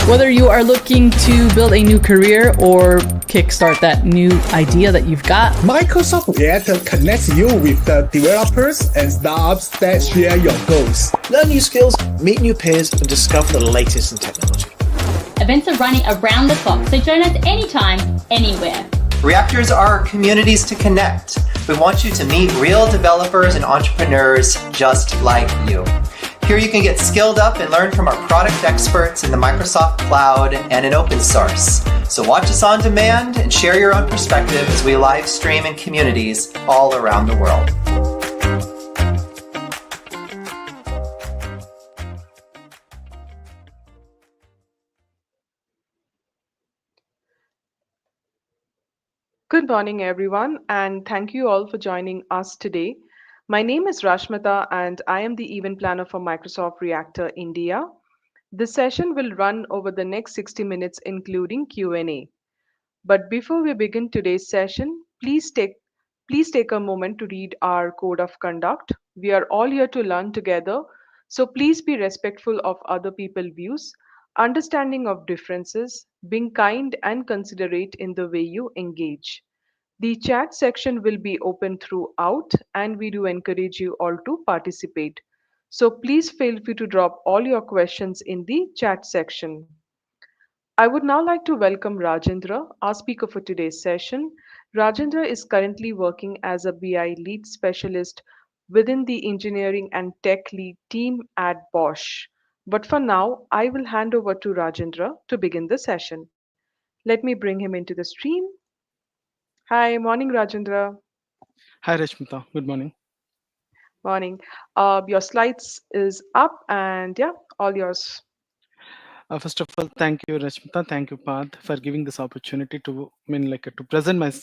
Whether you are looking to build a new career or kickstart that new idea that you've got, Microsoft Reactor connects you with the developers and startups that share your goals. Learn new skills, meet new peers, and discover the latest in technology. Events are running around the clock, so join us anytime, anywhere. Reactors are communities to connect. We want you to meet real developers and entrepreneurs just like you. Here you can get skilled up and learn from our product experts in the Microsoft Cloud and in open source. So watch us on demand and share your own perspective as we live stream in communities all around the world. Good morning, everyone, and thank you all for joining us today. My name is Rashmita, and I am the event planner for Microsoft Reactor India. This session will run over the next 60 minutes, including Q&A. But before we begin today's session, please take a moment to read our code of conduct. We are all here to learn together, so please be respectful of other people's views, understanding of differences, being kind and considerate in the way you engage. The chat section will be open throughout, and we do encourage you all to participate. So please feel free to drop all your questions in the chat section. I would now like to welcome Rajendra, our speaker for today's session. Rajendra is currently working as a BI lead specialist within the engineering and tech lead team at Bosch. But for now, I will hand over to Rajendra to begin the session. Let me bring him into the stream. Hi, morning, Rajendra. Hi, Rashmita. Good morning. Morning. Your slides is up, and yeah, all yours. First of all, thank you, Rashmita. Thank you, Parth, for giving this opportunity to present my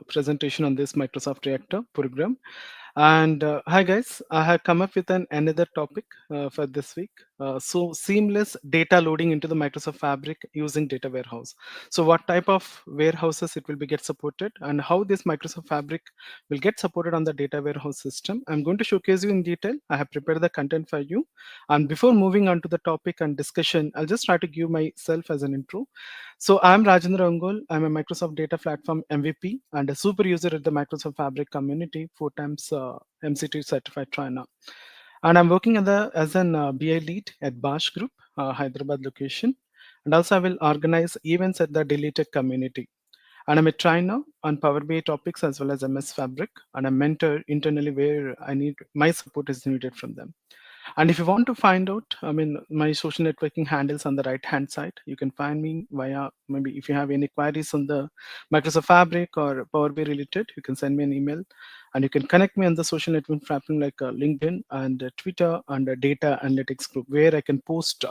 presentation on this Microsoft Reactor program. And hi, guys. I have come up with another topic for this week. So seamless data loading into the Microsoft Fabric using data warehouse. So what type of warehouses it will be get supported, and how this Microsoft Fabric will get supported on the data warehouse system. I'm going to showcase you in detail. I have prepared the content for you. And before moving on to the topic and discussion, I'll just try to give myself as an intro. So I'm Rajendra Ongole. I'm a Microsoft Data Platform MVP and a super user at the Microsoft Fabric community, 4 times MCT certified trainer. And I'm working as an BI lead at Bosch Group, Hyderabad location. And also I will organize events at the Delhi Tech community. And I'm a trainer on Power BI topics as well as MS Fabric, and a mentor internally where my support is needed from them. And if you want to find out, my social networking handles on the right hand side. You can find me via, maybe if you have any queries on the Microsoft Fabric or Power BI related, you can send me an email. And you can connect me on the social network platform like LinkedIn and Twitter and Data Analytics Group, where I can post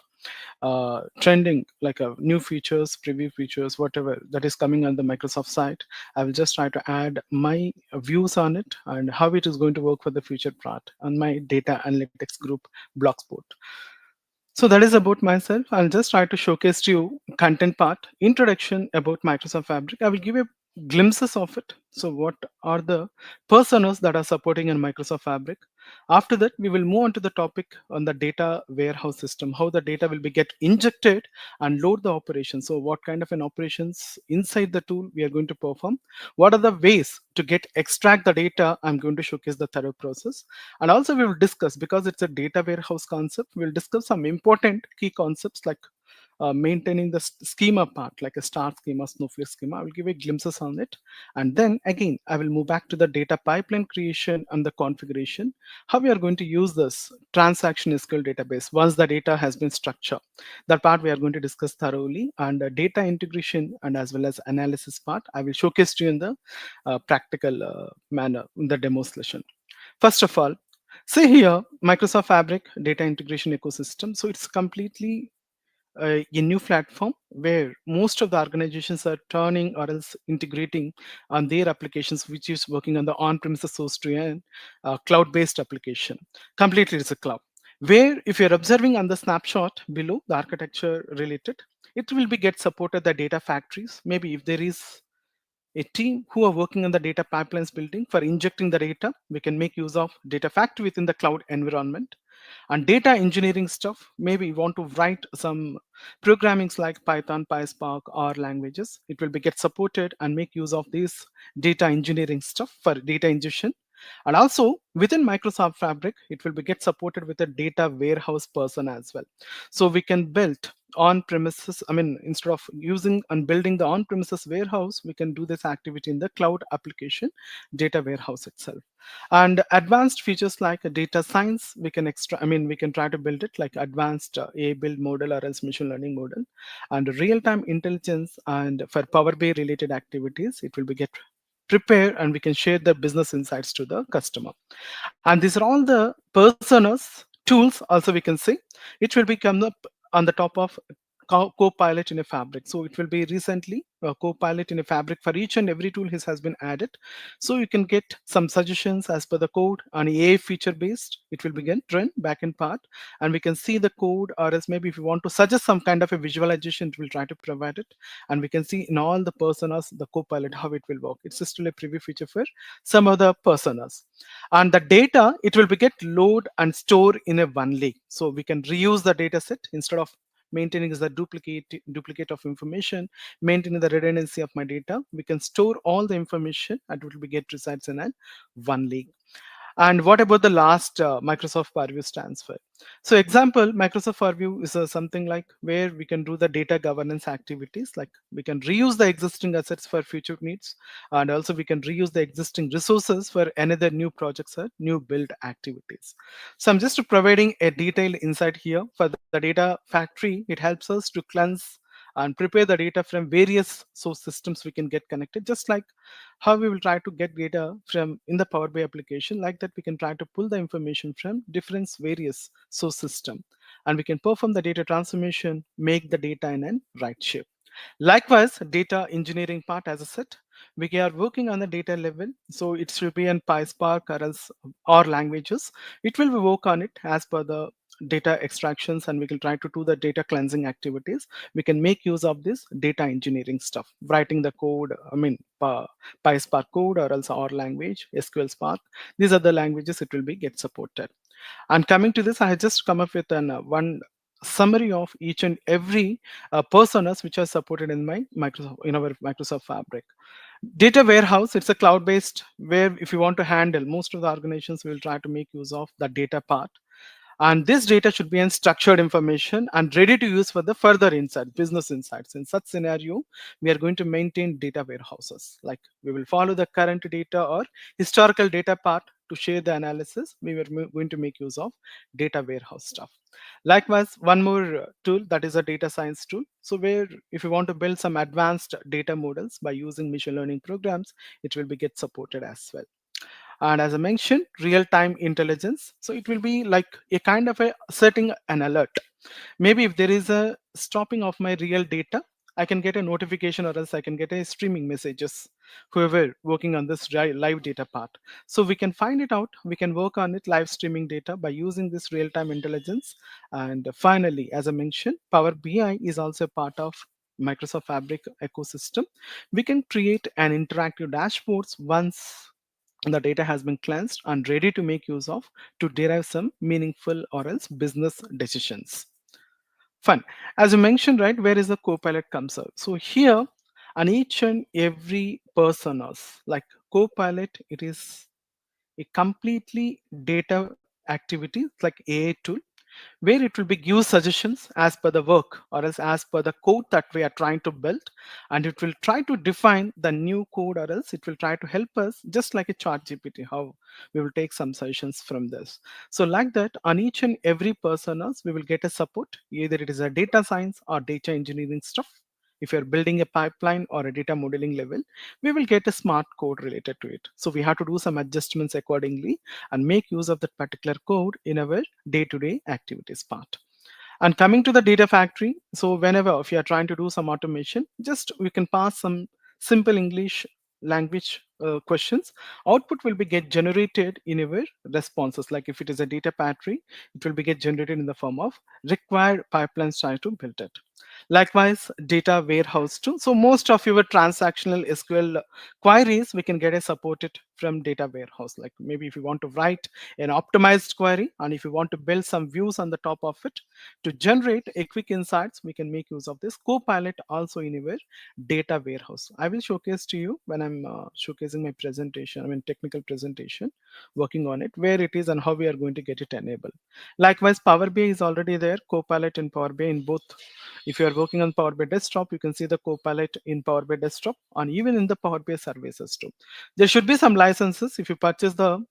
trending like new features, preview features, whatever that is coming on the Microsoft site. I will just try to add my views on it and how it is going to work for the future part on my Data Analytics Group blogspot. So that is about myself. I'll just try to showcase to you content part, introduction about Microsoft Fabric. I will give you glimpses of it. So what are the personas that are supporting in Microsoft Fabric? After that, we will move on to the topic on the data warehouse system, how the data will be get injected and load the operation. So what kind of an operations inside the tool we are going to perform? What are the ways to extract the data? I'm going to showcase the thorough process. And also we will discuss, because it's a data warehouse concept, we'll discuss some important key concepts like maintaining the schema part, like a star schema, snowflake schema. I will give you glimpses on it. And then again, I will move back to the data pipeline creation and the configuration, how we are going to use this transaction SQL database once the data has been structured. That part we are going to discuss thoroughly, and data integration and as well as analysis part, I will showcase to you in the practical manner in the demo session. First of all, see here, Microsoft Fabric data integration ecosystem. So it's completely a new platform where most of the organizations are turning or else integrating on their applications, which is working on the on-premises source to an cloud-based application. Completely it's a cloud. Where if you're observing on the snapshot below, the architecture related, it will be get supported the data factories. Maybe if there is a team who are working on the data pipelines building for injecting the data, we can make use of data factory within the cloud environment. And data engineering stuff, maybe you want to write some programmings like Python, PySpark, or languages. It will be get supported and make use of this data engineering stuff for data ingestion. And also within Microsoft Fabric, it will be get supported with a data warehouse person as well. So we can build on premises, I mean, instead of using and building the on premises warehouse, we can do this activity in the cloud application data warehouse itself. And advanced features like data science, we can we can try to build it like advanced AI build model or else machine learning model. And real-time intelligence, and for Power BI related activities, it will be get prepare and we can share the business insights to the customer. And these are all the personas tools also we can say. It will become up on the top of Copilot in a Fabric. So it will be recently a Copilot in a Fabric for each and every tool has been added. So you can get some suggestions as per the code on AI feature based. It will begin run back in part, and we can see the code, or else maybe if you want to suggest some kind of a visualization, it will try to provide it. And we can see in all the personas, the Copilot, how it will work. It's still a preview feature for some other personas. And the data, it will be get load and store in a one lake. So we can reuse the data set instead of maintaining the duplicate of information, maintaining the redundancy of my data. We can store all the information and it will be get resides in a one lake. And what about the last Microsoft Purview stands for? So example, Microsoft Purview is something like where we can do the data governance activities, like we can reuse the existing assets for future needs, and also we can reuse the existing resources for another new projects or new build activities. So I'm just providing a detailed insight here for the data factory. It helps us to cleanse and prepare the data from various source systems we can get connected, just like how we will try to get data from in the Power BI application. Like that, we can try to pull the information from different various source system, and we can perform the data transformation, make the data in a right shape. Likewise, data engineering part, as I said, we are working on the data level. So it should be in PySpark or else or languages. It will be work on it as per the data extractions, and we can try to do the data cleansing activities. We can make use of this data engineering stuff, writing the code, PySpark code or else R language, SQL Spark. These are the languages it will be get supported. And coming to this, I had just come up with an one summary of each and every personas which are supported in my Microsoft in our Microsoft Fabric. Data warehouse, it's a cloud-based where if you want to handle, most of the organizations will try to make use of the data part. And this data should be in structured information and ready to use for the further insight, business insights. In such scenario, we are going to maintain data warehouses. Like we will follow the current data or historical data part to share the analysis. We were going to make use of data warehouse stuff. Likewise, one more tool, that is a data science tool. So where if you want to build some advanced data models by using machine learning programs, it will be get supported as well. And as I mentioned, real-time intelligence, so it will be like a kind of a setting an alert. Maybe if there is a stopping of my real data, I can get a notification or else I can get a streaming messages, whoever working on this live data part. So we can find it out, we can work on it live streaming data by using this real-time intelligence. And finally, as I mentioned, Power BI is also part of Microsoft Fabric ecosystem. We can create an interactive dashboards once the data has been cleansed and ready to make use of to derive some meaningful or else business decisions. Fun. As you mentioned, right, where is the Copilot comes out? So here on each and every personas, like Copilot, it is a completely data activity like AI tool where it will be give suggestions as per the work or else as per the code that we are trying to build, and it will try to define the new code or else it will try to help us just like a chat GPT, how we will take some suggestions from this. So like that, on each and every personas we will get a support, either it is a data science or data engineering stuff. If you're building a pipeline or a data modeling level, we will get a smart code related to it. So we have to do some adjustments accordingly and make use of that particular code in our day-to-day activities part. And coming to the data factory, so whenever if you are trying to do some automation, just we can pass some simple English language questions. Output will be get generated in our responses. Like if it is a data factory, it will be get generated in the form of required pipelines try to build it. Likewise, data warehouse too. So most of your transactional SQL queries we can get a supported from data warehouse. Like maybe if you want to write an optimized query, and if you want to build some views on the top of it to generate a quick insights, we can make use of this Copilot also in your data warehouse. I will showcase to you when I'm showcasing my presentation, I mean technical presentation, working on it, where it is and how we are going to get it enabled. Likewise, Power BI is already there, Copilot in Power BI in both. If you are working on Power BI desktop, you can see the Copilot in Power BI desktop and even in the Power BI services too. There should be some licenses. If you purchase the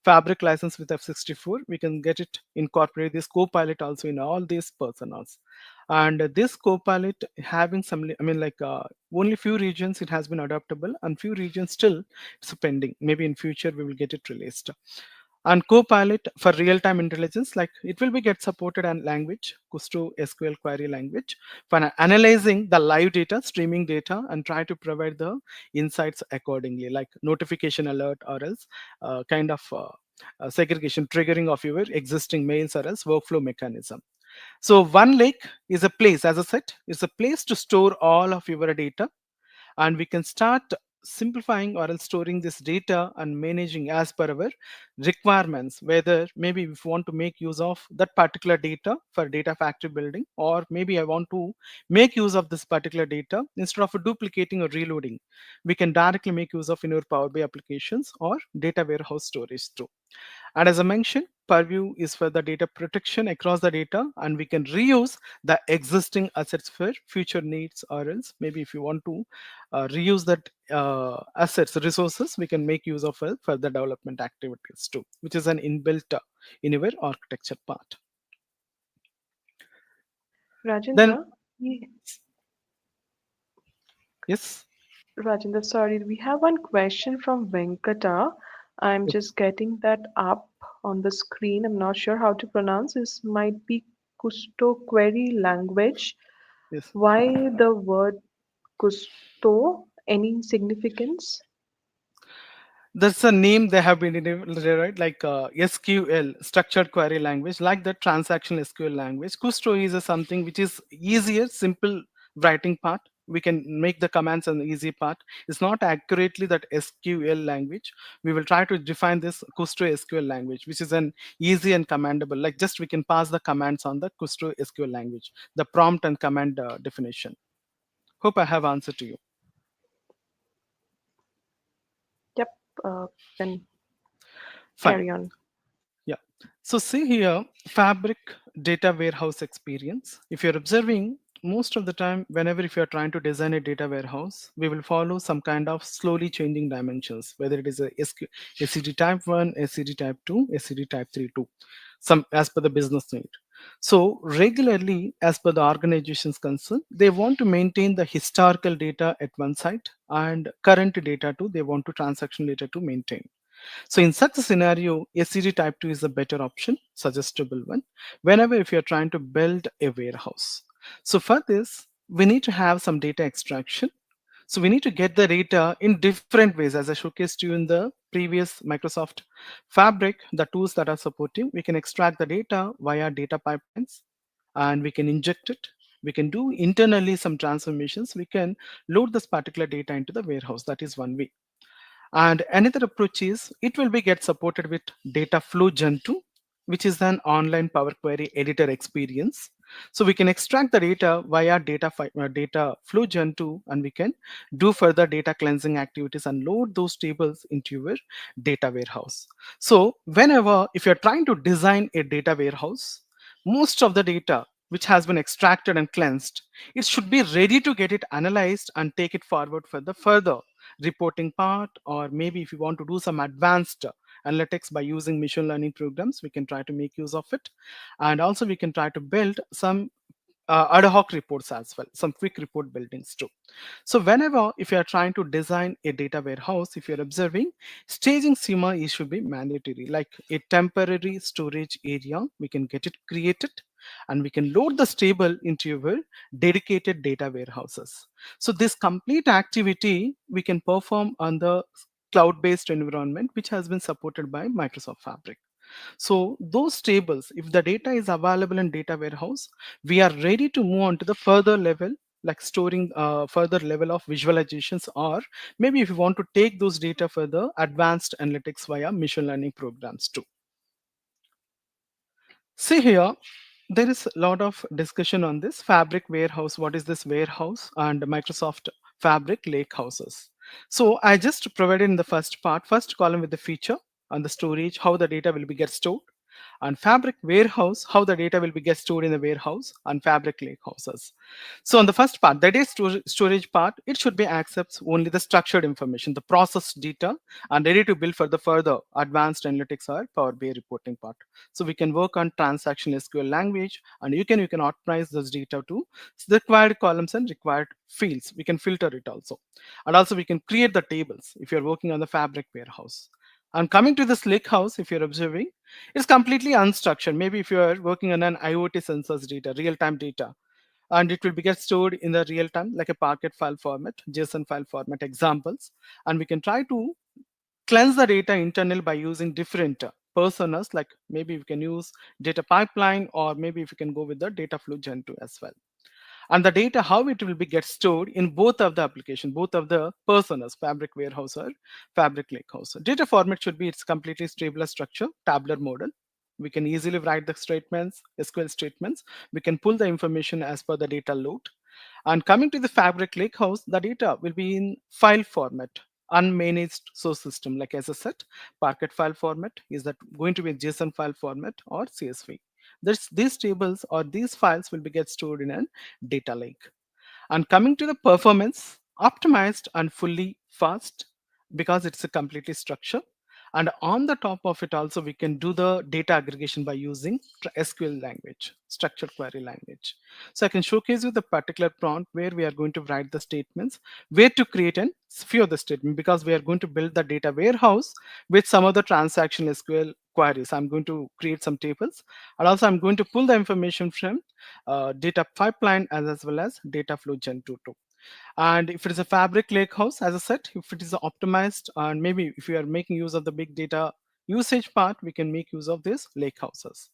Fabric license with F64, we can get it incorporate this Copilot also in all these personas. And this Copilot having some, I mean, like only few regions it has been adaptable, and few regions still it's pending. Maybe in future we will get it released. And Copilot for real-time intelligence, like it will be get supported on language, Custo SQL query language, for analyzing the live data, streaming data, and try to provide the insights accordingly, like notification alert or else kind of segregation triggering of your existing mails or else workflow mechanism. So one lake is a place, as I said, is a place to store all of your data, and we can start simplifying or else storing this data and managing as per our requirements, whether maybe if you want to make use of that particular data for data factory building, or maybe I want to make use of this particular data instead of duplicating or reloading, we can directly make use of in our Power BI applications or data warehouse storage too. And as I mentioned, Purview is for the data protection across the data, and we can reuse the existing assets for future needs, or else maybe if you want to reuse that assets, resources, we can make use of it for the development activities too, which is an inbuilt in our architecture part. Then, Rajendra, yes. Rajendra, sorry, we have one question from Venkata. I'm just getting that up on the screen. I'm not sure how to pronounce this. Might be Custo query language. Yes. Why the word Custo? Any significance? That's a name they have been right, like SQL, structured query language, like the transactional SQL language. Custo is a something which is easier, simple writing part. We can make the commands an easy part. It's not accurately that SQL language. We will try to define this Custo SQL language, which is an easy and commandable. Like just we can pass the commands on the Custo SQL language, the prompt and command definition. Hope I have answered to you. Yep, then Fine. carry on. Yeah. So see here, Fabric data warehouse experience. If you're observing, most of the time, whenever if you're trying to design a data warehouse, we will follow some kind of slowly changing dimensions, whether it is a SCD type 1, SCD type 2, SCD type 3, 2, some as per the business need. So regularly, as per the organization's concern, they want to maintain the historical data at one side and current data too. They want to transaction data to maintain. So in such a scenario, SCD type 2 is a better option, suggestible one, whenever if you're trying to build a warehouse. So for this, we need to have some data extraction. So we need to get the data in different ways, as I showcased you in the previous Microsoft Fabric, the tools that are supporting. We can extract the data via data pipelines, and we can inject it. We can do internally some transformations. We can load this particular data into the warehouse. That is one way. And another approach is it will be get supported with data flow gen 2, which is an online Power Query editor experience. So we can extract the data via data flow gen 2, and we can do further data cleansing activities and load those tables into your data warehouse. So whenever if you're trying to design a data warehouse, most of the data which has been extracted and cleansed, it should be ready to get it analyzed and take it forward for the further reporting part, or maybe if you want to do some advanced analytics by using machine learning programs, we can try to make use of it. And also we can try to build some ad hoc reports as well, some quick report buildings too. So whenever if you are trying to design a data warehouse, if you're observing, staging schema it should be mandatory, like a temporary storage area, we can get it created, and we can load the stable into your dedicated data warehouses. So this complete activity we can perform on the cloud-based environment, which has been supported by Microsoft Fabric. So those tables, if the data is available in data warehouse, we are ready to move on to the further level, like storing further level of visualizations, or maybe if you want to take those data further, advanced analytics via machine learning programs too. See here, there is a lot of discussion on this Fabric warehouse. What is this warehouse? And Microsoft Fabric lake houses. So I just provided in the first part, first column with the feature and the storage, how the data will be get stored, and Fabric warehouse, how the data will be get stored in the warehouse, and Fabric lake houses. So on the first part, that is storage part, it should be accepts only the structured information, the processed data, and ready to build for the further advanced analytics or Power BI reporting part. So we can work on transaction SQL language, and you can optimize this data to the required columns and required fields. We can filter it also, and also we can create the tables if you're working on the Fabric warehouse. And coming to this lake house, if you're observing, it's completely unstructured. Maybe if you're working on an IoT sensors data, real-time data, and it will be get stored in the real time like a Parquet file format, JSON file format examples, and we can try to cleanse the data internal by using different personas, like maybe we can use data pipeline, or maybe if you can go with the data flow gen 2 as well. And the data, how it will be get stored in both of the application, both of the personas, Fabric warehouse or Fabric lakehouse. Data format should be its completely stable structure, tabular model. We can easily write the statements, SQL statements. We can pull the information as per the data load. And coming to the Fabric lakehouse, the data will be in file format, unmanaged source system. Like as I said, Parquet file format is that going to be a JSON file format or CSV. These tables or these files will be get stored in a data lake. And coming to the performance, optimized and fully fast because it's a completely structure. And on the top of it also, we can do the data aggregation by using SQL language, structured query language. So I can showcase you the particular prompt where we are going to write the statements, where to create a few of the statements, because we are going to build the data warehouse with some of the transactional SQL queries. I'm going to create some tables, and also I'm going to pull the information from data pipeline as well as data flow gen 2 too. And if it is a Fabric lakehouse, as I said, if it is optimized, and maybe if we are making use of the big data usage part, we can make use of these lakehouses.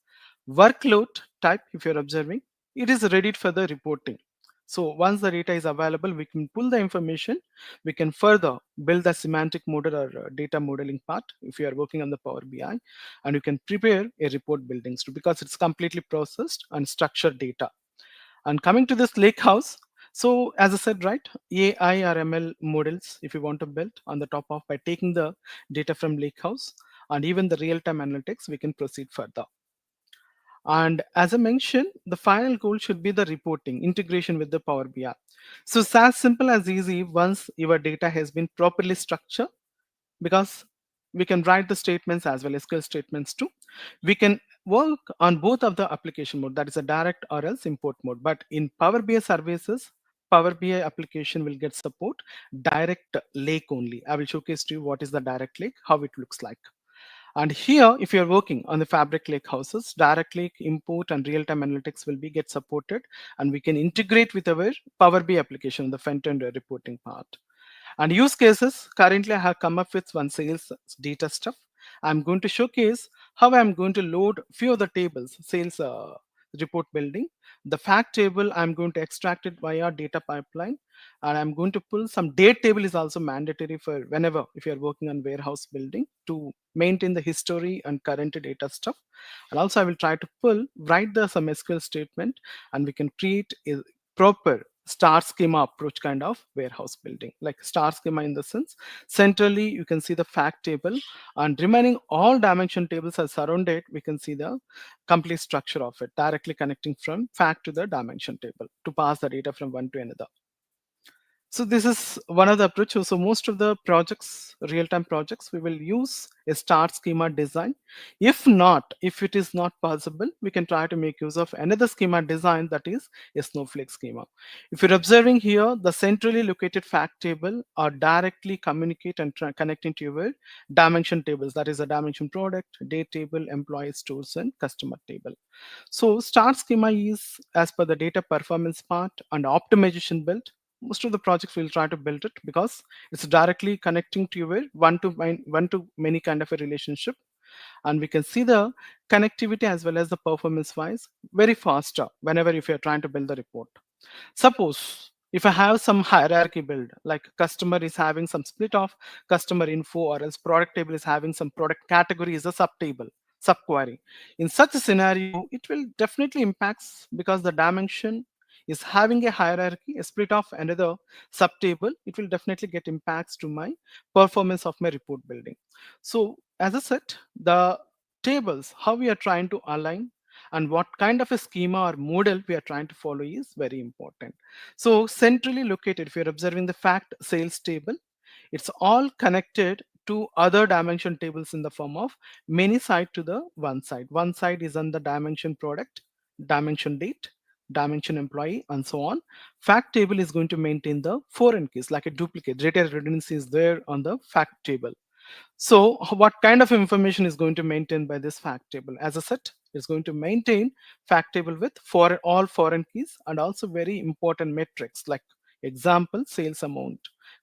Workload type, if you're observing, it is ready for the reporting. So once the data is available, we can pull the information. We can further build the semantic model or data modeling part if you are working on the Power BI, and you can prepare a report buildings too, because it's completely processed and structured data. And coming to this lake house, so as I said, right, AI or ML models, if you want to build on the top of by taking the data from lake house and even the real-time analytics, we can proceed further. And as I mentioned, the final goal should be the reporting integration with the Power BI. So it's as simple as easy once your data has been properly structured, because we can write the statements as well as SQL statements too. We can work on both of the application mode, that is a direct or else import mode. But in Power BI services, Power BI application will get support direct lake only. I will showcase to you what is the direct lake, how it looks like. And here, if you're working on the Fabric lake houses, direct lake import and real-time analytics will be get supported, and we can integrate with our Power BI application, the front-end reporting part. And use cases, currently I have come up with one sales data stuff. I'm going to showcase how I'm going to load few of the tables, sales report building. The fact table, I'm going to extract it via data pipeline, and I'm going to pull some date table is also mandatory for whenever, if you're working on warehouse building, to maintain the history and current data stuff. And also I will try to write some SQL statement, and we can create a proper star schema approach kind of warehouse building, like star schema in the sense centrally you can see the fact table, and remaining all dimension tables are surrounded. We can see the complete structure of it directly connecting from fact to the dimension table to pass the data from one to another. So this is one of the approaches. So most of the projects, real-time projects, we will use a star schema design. If it is not possible, we can try to make use of another schema design, that is a snowflake schema. If you're observing here, the centrally located fact table are directly communicate and connecting to your dimension tables, that is a dimension product, date table, employee stores, and customer table. So star schema is as per the data performance part and optimization build. Most of the projects will try to build it because it's directly connecting to your one to many kind of a relationship, and we can see the connectivity as well as the performance wise very faster whenever if you're trying to build the report. Suppose if I have some hierarchy build, like customer is having some split of customer info, or else product table is having some product category is a subtable, subquery. In such a scenario, it will definitely impacts because the dimension is having a hierarchy, a split of another subtable. It will definitely get impacts to my performance of my report building. So as I said, the tables, how we are trying to align and what kind of a schema or model we are trying to follow is very important. So centrally located, if you're observing the fact sales table, it's all connected to other dimension tables in the form of many side to the one side. One side is on the dimension product, dimension date, dimension employee, and so on. Fact table is going to maintain the foreign keys like a duplicate. Data redundancy is there on the fact table. So what kind of information is going to maintain by this fact table? As I said, it's going to maintain fact table with all foreign keys and also very important metrics like example, sales amount,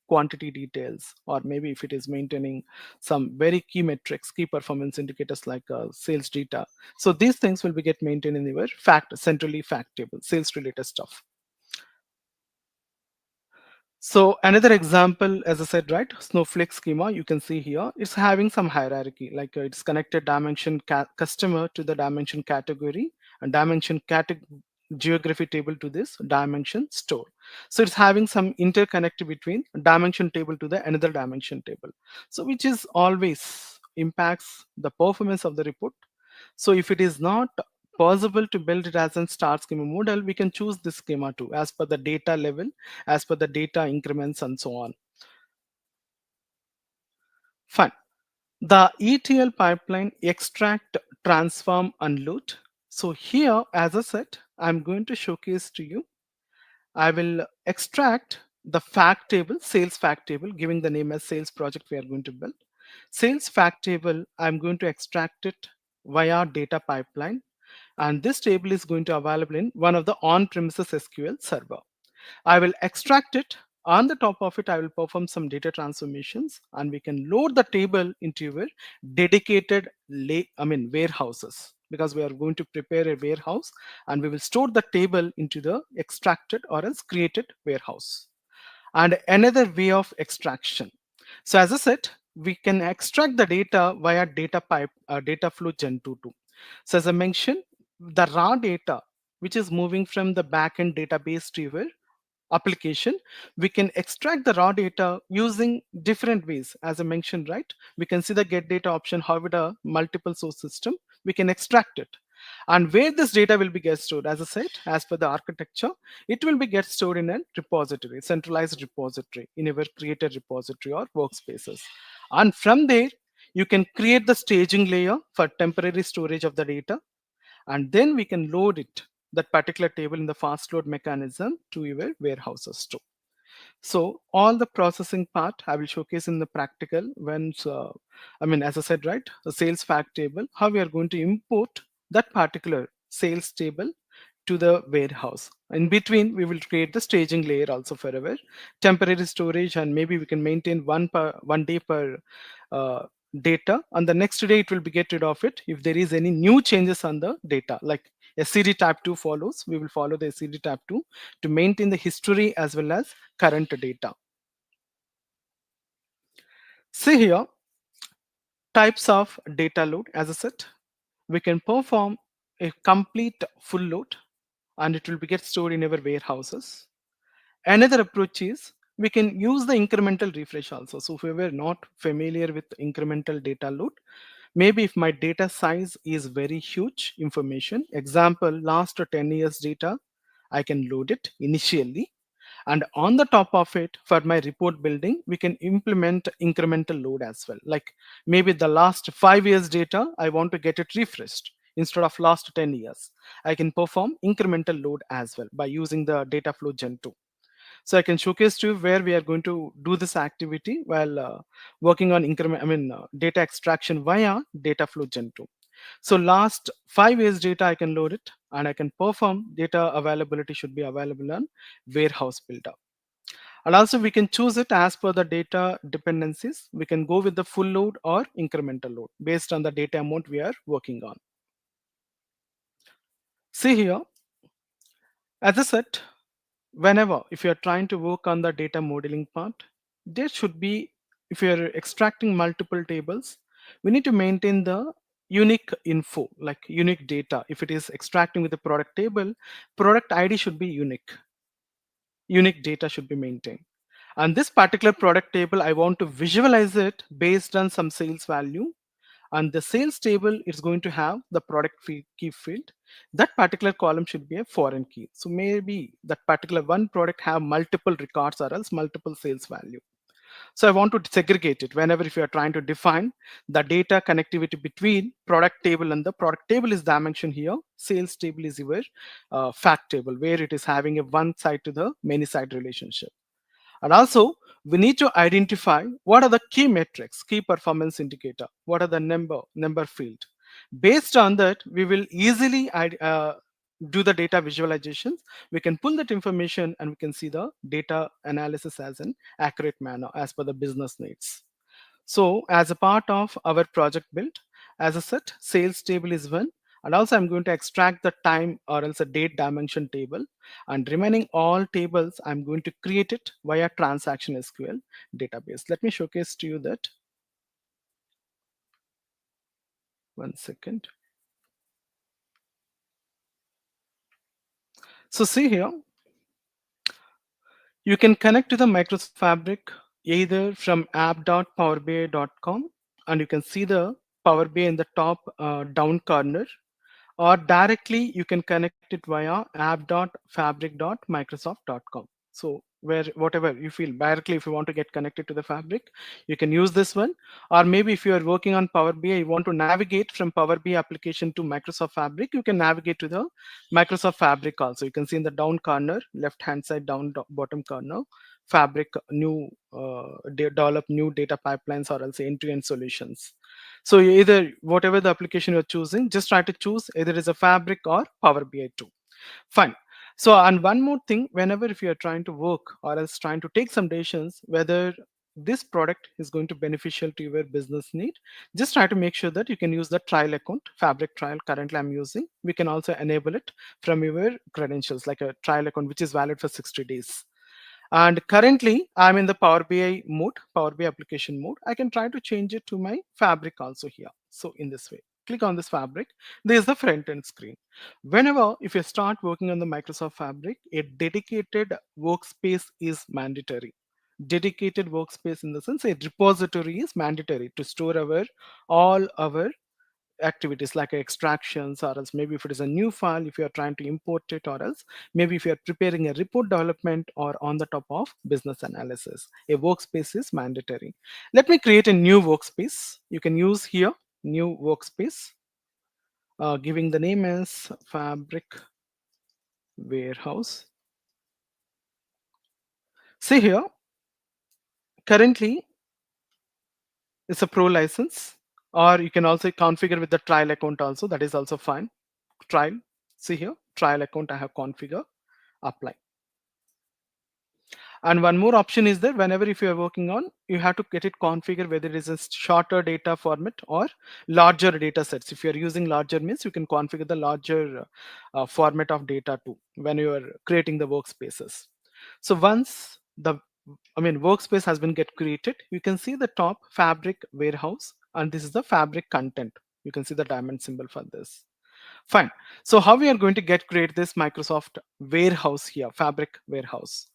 quantity details, or maybe if it is maintaining some very key metrics, key performance indicators like sales data. So these things will be get maintained in your centrally fact table, sales related stuff. So another example, as I said, right, Snowflake schema, you can see here, it's having some hierarchy, like it's connected dimension customer to the dimension category and dimension geography table to this dimension store. So it's having some interconnect between dimension table to the another dimension table. So which is always impacts the performance of the report. So if it is not possible to build it as a star schema model, we can choose this schema too, as per the data level, as per the data increments and so on. Fine. The ETL pipeline extract, transform, and load. So here, as I said, I'm going to showcase to you. I will extract the fact table, sales fact table, giving the name as sales project we are going to build. Sales fact table, I'm going to extract it via data pipeline. And this table is going to available in one of the on-premises SQL server. I will extract it. On the top of it, I will perform some data transformations, and we can load the table into your dedicated warehouses, because we are going to prepare a warehouse and we will store the table into the extracted or else created warehouse. And another way of extraction. So as I said, we can extract the data via data flow gen 2. So as I mentioned, the raw data which is moving from the backend database to your application, we can extract the raw data using different ways. As I mentioned, right, we can see the get data option, how with a multiple source system we can extract it. And where this data will be get stored, as I said, as per the architecture, it will be get stored in a repository, centralized repository in your created repository or workspaces. And from there, you can create the staging layer for temporary storage of the data, and then we can load it, that particular table, in the fast load mechanism to your warehouses too. So all the processing part I will showcase in the practical when, as I said, right, the sales fact table, how we are going to import that particular sales table to the warehouse. In between, we will create the staging layer also for our temporary storage, and maybe we can maintain one day per data, and the next day it will be get rid of it if there is any new changes on the data, like SCD tab 2 follows, we will follow the SCD tab 2 to maintain the history as well as current data. See here, types of data load. As I said, we can perform a complete full load and it will be get stored in our warehouses. Another approach is we can use the incremental refresh also. So if we were not familiar with incremental data load, maybe if my data size is very huge information, example, last 10 years data, I can load it initially. And on the top of it, for my report building, we can implement incremental load as well. Like maybe the last 5 years data, I want to get it refreshed instead of last 10 years. I can perform incremental load as well by using the data flow gen 2. So I can showcase to you where we are going to do this activity while working on data extraction via data flow gen 2. So last 5 years data, I can load it and I can perform data availability should be available on warehouse builder. And also we can choose it as per the data dependencies. We can go with the full load or incremental load based on the data amount we are working on. See here, as I said, whenever if you're trying to work on the data modeling part, there should be, if you're extracting multiple tables, we need to maintain the unique info, like unique data. If it is extracting with the product table, product ID should be unique data should be maintained. And this particular product table, I want to visualize it based on some sales value, and the sales table is going to have the key field. That particular column should be a foreign key. So maybe that particular one product have multiple records or else multiple sales value. So I want to segregate it. Whenever if you are trying to define the data connectivity between product table, and the product table is dimension here, sales table is your fact table, where it is having a one side to the many side relationship. And also, we need to identify what are the key metrics, key performance indicator, what are the number field. Based on that, we will easily do the data visualizations. We can pull that information and we can see the data analysis as an accurate manner as per the business needs. So as a part of our project build, as I said, sales table is one. And also I'm going to extract the time or else a date dimension table, and remaining all tables, I'm going to create it via transaction SQL database. Let me showcase to you that. One second. So see here, you can connect to the Microsoft Fabric either from app.powerbi.com, and you can see the Power BI in the top down corner, or directly you can connect it via app.fabric.microsoft.com. So where whatever you feel directly, if you want to get connected to the Fabric, you can use this one. Or maybe if you are working on Power BI, you want to navigate from Power BI application to Microsoft Fabric, you can navigate to the Microsoft Fabric also. You can see in the down corner, left hand side down bottom corner, Fabric new develop new data pipelines or else end-to-end solutions. So either whatever the application you're choosing, just try to choose either is a Fabric or Power BI 2. Fine. So, and one more thing, whenever if you are trying to work or else trying to take some decisions whether this product is going to beneficial to your business need, just try to make sure that you can use the trial account, Fabric trial currently I'm using. We can also enable it from your credentials, like a trial account which is valid for 60 days. And currently I'm in the Power BI mode, Power BI application mode. I can try to change it to my Fabric also here. So in this way, click on this Fabric. There's the front end screen. Whenever if you start working on the Microsoft Fabric, a dedicated workspace is mandatory. Dedicated workspace in the sense a repository is mandatory to store all our activities like extractions, or else maybe if it is a new file, if you are trying to import it, or else maybe if you are preparing a report development or on the top of business analysis, a workspace is mandatory. Let me create a new workspace. You can use here new workspace, giving the name as Fabric Warehouse. See here, currently it's a pro license, or you can also configure with the trial account also, that is also fine. Trial, see here, trial account I have configured, apply. And one more option is there, whenever if you are working on, you have to get it configured whether it is a shorter data format or larger data sets. If you are using larger means you can configure the larger format of data too when you are creating the workspaces. So once the workspace has been get created, you can see the top Fabric Warehouse, and this is the Fabric content. You can see the diamond symbol for this. Fine. So how we are going to create this Microsoft warehouse here, Fabric Warehouse.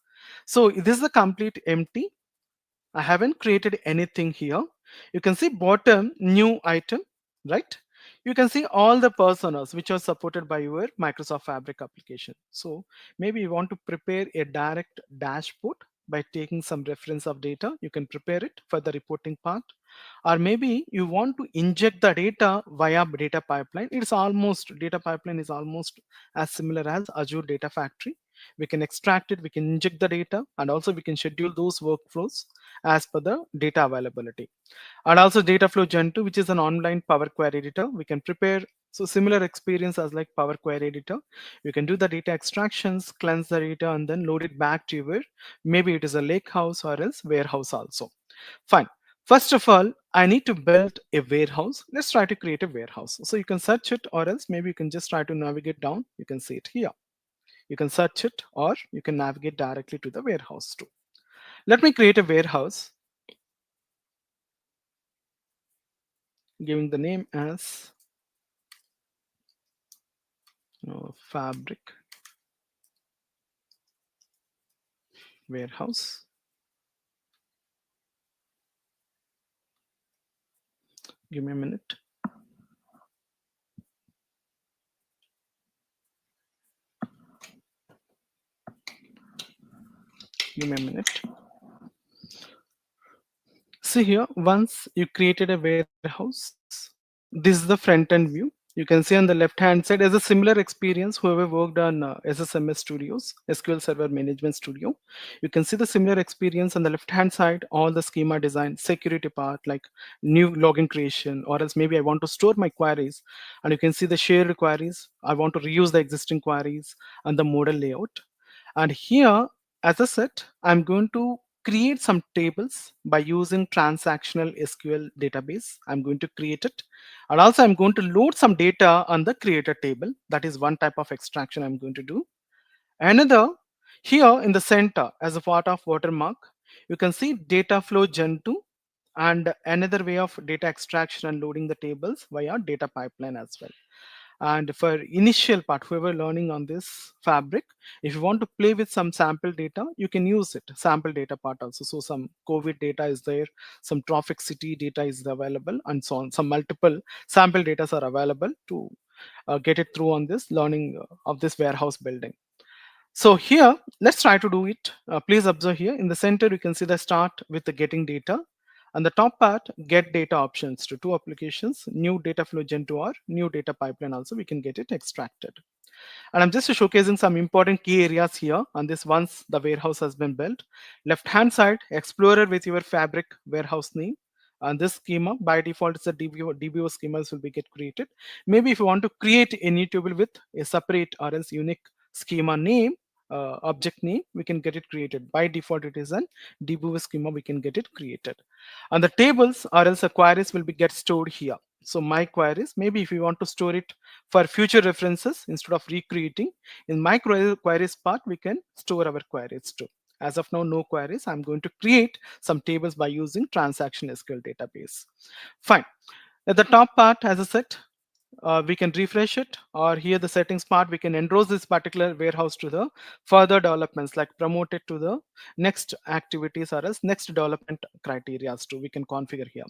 So this is a complete empty. I haven't created anything here. You can see bottom new item, right? You can see all the personas which are supported by your Microsoft Fabric application. So maybe you want to prepare a direct dashboard by taking some reference of data. You can prepare it for the reporting part. Or maybe you want to inject the data via data pipeline. Data pipeline is almost as similar as Azure Data Factory. We can extract it, we can inject the data, and also we can schedule those workflows as per the data availability. And also Dataflow Gen 2, which is an online Power Query editor. We can prepare, so similar experience as like Power Query editor. You can do the data extractions, cleanse the data, and then load it back to your, maybe it is a lake house or else warehouse also. Fine. First of all, I need to build a warehouse. Let's try to create a warehouse. So you can search it, or else maybe you can just try to navigate down. You can see it here. You can search it or you can navigate directly to the warehouse too. Let me create a warehouse, giving the name as fabric warehouse. Give me a minute. Give me a minute. See here, once you created a warehouse, this is the front end view. You can see on the left hand side as a similar experience, whoever worked on SSMS Studios, SQL Server Management Studio. You can see the similar experience on the left hand side, all the schema design, security part, like new login creation, or else maybe I want to store my queries. And you can see the shared queries. I want to reuse the existing queries and the model layout. And here, as I said, I'm going to create some tables by using transactional SQL database. I'm going to create it. And also I'm going to load some data on the creator table. That is one type of extraction I'm going to do. Another, here in the center as a part of watermark, you can see data flow gen 2 and another way of data extraction and loading the tables via data pipeline as well. And for initial part, whoever learning on this fabric, if you want to play with some sample data, you can use it, sample data part also. So some COVID data is there, some traffic city data is available, and so on. Some multiple sample data are available to get it through on this learning of this warehouse building. So here, let's try to do it. Please observe here in the center, you can see the start with the getting data. And the top part, get data options to two applications, new data flow gen 2 or new data pipeline also, we can get it extracted. And I'm just showcasing some important key areas here on this once the warehouse has been built. Left hand side, Explorer with your fabric warehouse name. And this schema by default is a DBO schemas will be get created. Maybe if you want to create any table with a separate or else unique schema name, object name, we can get it created. By default, it is an DBO schema, we can get it created. And the tables or else the queries will be get stored here. So my queries, maybe if you want to store it for future references instead of recreating, in my queries part, we can store our queries too. As of now, no queries. I'm going to create some tables by using transaction SQL database. Fine. At the top part, as I said, we can refresh it, or here the settings part, we can enroll this particular warehouse to the further developments, like promote it to the next activities or else next development criteria too, we can configure here.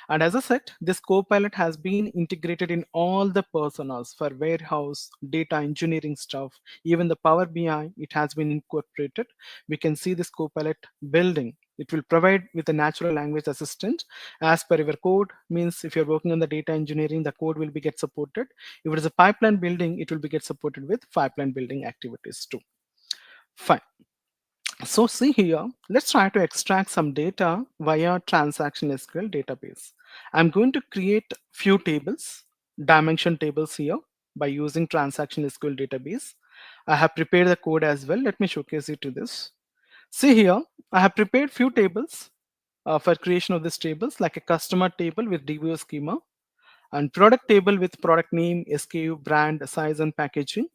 And as I said, this Copilot has been integrated in all the personas for warehouse, data engineering stuff, even the Power BI, it has been incorporated. We can see this Copilot building. It will provide with a natural language assistant as per your code. Means if you're working on the data engineering, the code will be get supported. If it is a pipeline building, it will be get supported with pipeline building activities too. Fine. So see here, let's try to extract some data via transaction SQL database. I'm going to create few tables, dimension tables here by using transaction SQL database. I have prepared the code as well. Let me showcase it to this. See here, I have prepared few tables for creation of these tables, like a customer table with DBO schema, and product table with product name, SKU, brand, size, and packaging,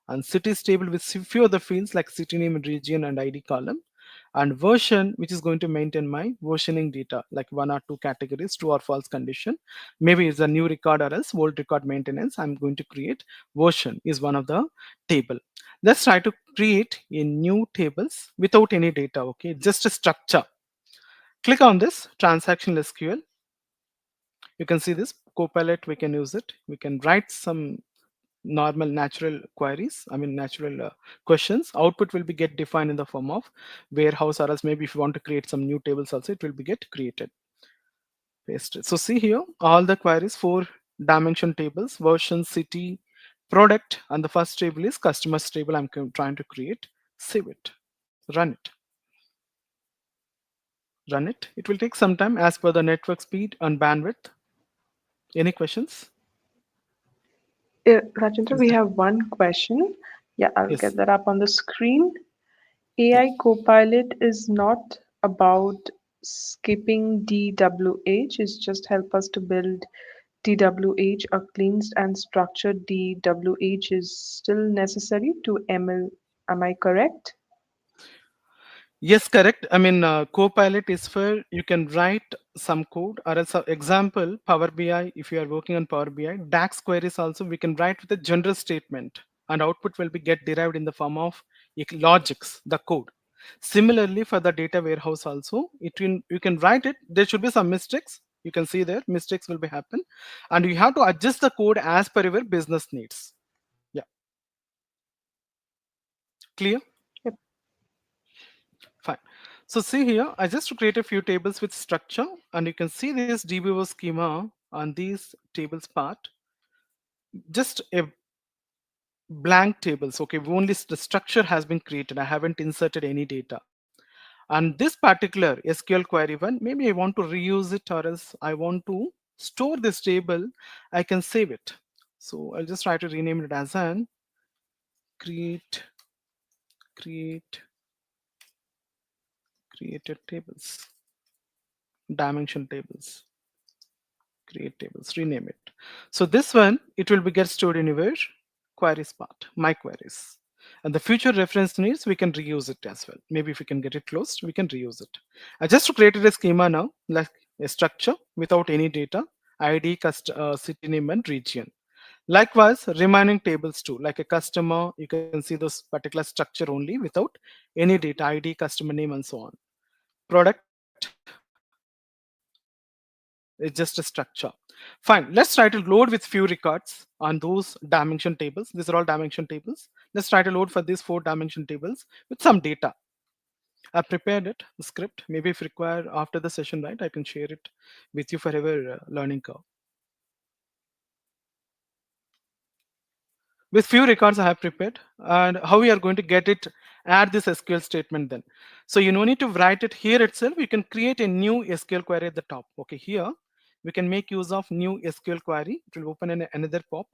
and cities table with few other fields like city name, region, and ID column, and version, which is going to maintain my versioning data, like one or two categories, true or false condition. Maybe it's a new record or else old record maintenance. I'm going to create version is one of the table. Let's try to create a new tables without any data. Okay, just a structure. Click on this transactional SQL. You can see this Copilot, we can use it. We can write some normal natural queries, natural questions. Output will be get defined in the form of warehouse, or else maybe if you want to create some new tables also, it will be get created. Paste it. So see here, all the queries, 4 dimension tables, version, city, product, and the first table is customers table I'm trying to create. Save it, run it. Run it. It will take some time as per the network speed and bandwidth. Any questions? Rajendra, we have one question. Yeah, I'll Yes. get that up on the screen. AI Copilot is not about skipping DWH, it's just help us to build DWH. A cleansed and structured DWH is still necessary to ML Am I correct? Yes, correct. I mean, Copilot is for you can write some code or as example, Power BI, if you are working on Power BI, DAX queries also we can write with a general statement and output will be get derived in the form of logics, the code. Similarly, for the data warehouse also, you can write it. There should be some mistakes. You can see there mistakes will be happen, and you have to adjust the code as per your business needs. Yeah, clear. Yep. Fine. So see here, I just create a few tables with structure, and you can see this DBO schema on these tables part. Just a blank tables. Okay, only the structure has been created. I haven't inserted any data. And this particular SQL query one, maybe I want to reuse it or else I want to store this table. I can save it. So I'll just try to rename it as an create created tables, dimension tables. Create tables, rename it. So this one, it will be get stored in your queries part, my queries. And the future reference needs, we can reuse it as well. Maybe if we can get it closed, we can reuse it. I just created a schema now, like a structure without any data, ID, city name and region. Likewise, remaining tables too, like a customer, you can see this particular structure only without any data, ID, customer name and so on. Product, it's just a structure. Fine, let's try to load with few records on those dimension tables. These are all dimension tables. Let's try to load for these 4 dimension tables with some data. I've prepared it, the script. Maybe if required after the session, right, I can share it with you for our learning curve. With few records I have prepared, and how we are going to get it, add this SQL statement then. So you no need to write it here itself. You can create a new SQL query at the top. Okay, here we can make use of new SQL query. It will open another pop,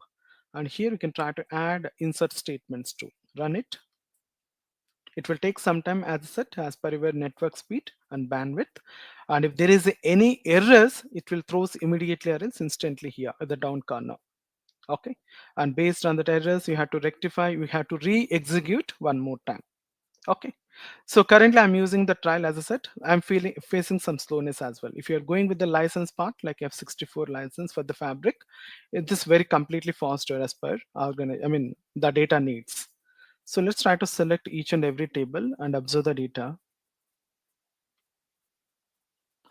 and here we can try to add insert statements to run it. It will take some time as set as per your network speed and bandwidth. And if there is any errors, it will throw immediately errors instantly here at the down corner. Okay, and based on the errors you have to rectify, you have to re-execute one more time. Okay, so currently I'm using the trial. As I said, I'm facing some slowness as well. If you're going with the license part like F64 license for the fabric, it is very completely faster as per the data needs. So let's try to select each and every table and observe the data.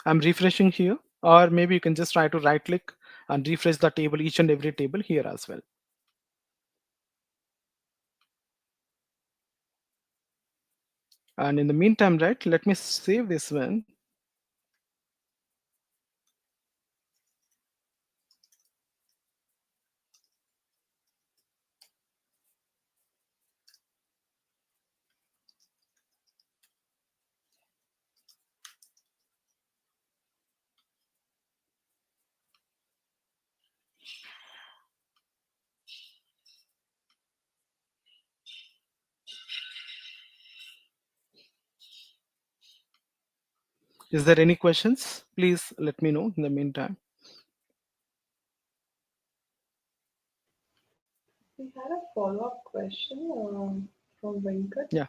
I'm refreshing here, or maybe you can just try to right click and refresh the table, each and every table here as well. And in the meantime, right, let me save this one. Is there any questions? Please let me know in the meantime. We had a follow-up question from Venkat. Yeah.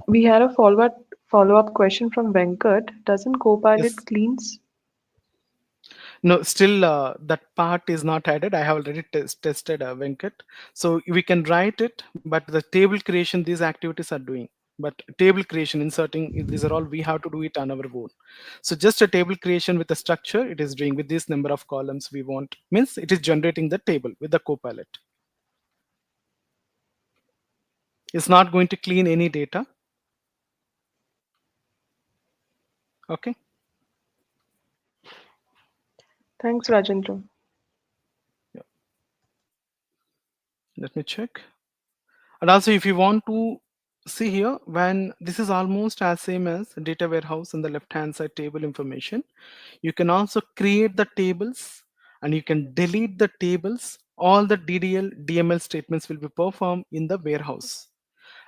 We had a follow-up question from Venkat. Doesn't Copilot Yes. cleans? No, still that part is not added. I have already tested Venkat. So we can write it, but the table creation, these activities are doing. But table creation, inserting, these are all we have to do it on our own. So just a table creation with a structure, it is doing with this number of columns we want. Means it is generating the table with the Copilot. It's not going to clean any data. Okay. Thanks, Rajendra. Yeah. Let me check. And also if you want to see here, when this is almost as same as data warehouse on the left hand side table information, you can also create the tables and you can delete the tables. All the DDL, DML statements will be performed in the warehouse.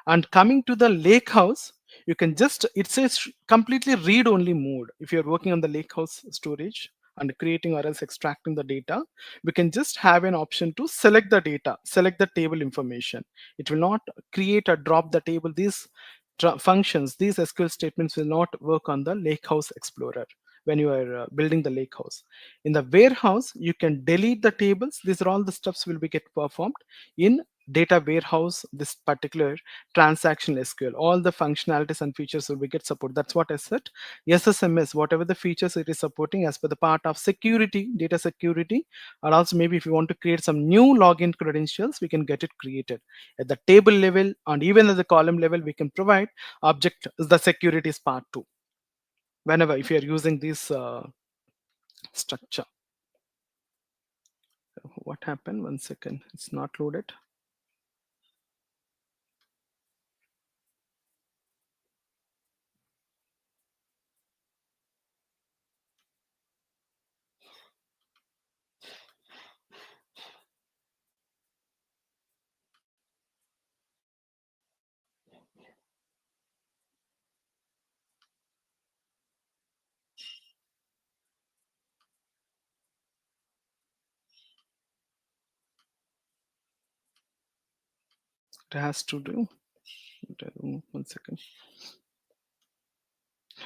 And coming to the lake house, you can just, it says completely read only mode. If you're working on the lake house storage and creating or else extracting the data, we can just have an option to select the data, select the table information. It will not create or drop the table. These functions, these SQL statements will not work on the Lakehouse Explorer when you are building the Lakehouse. In the warehouse, you can delete the tables. These are all the steps will be get performed in data warehouse, this particular transactional SQL. All the functionalities and features will be get support. That's what I said. SSMS, whatever the features it is supporting as per the part of security, data security, and also maybe if you want to create some new login credentials, we can get it created. At the table level and even at the column level, we can provide object is the securities part too. Whenever if you are using this structure. What happened? 1 second. It's not loaded. It has to do. 1 second.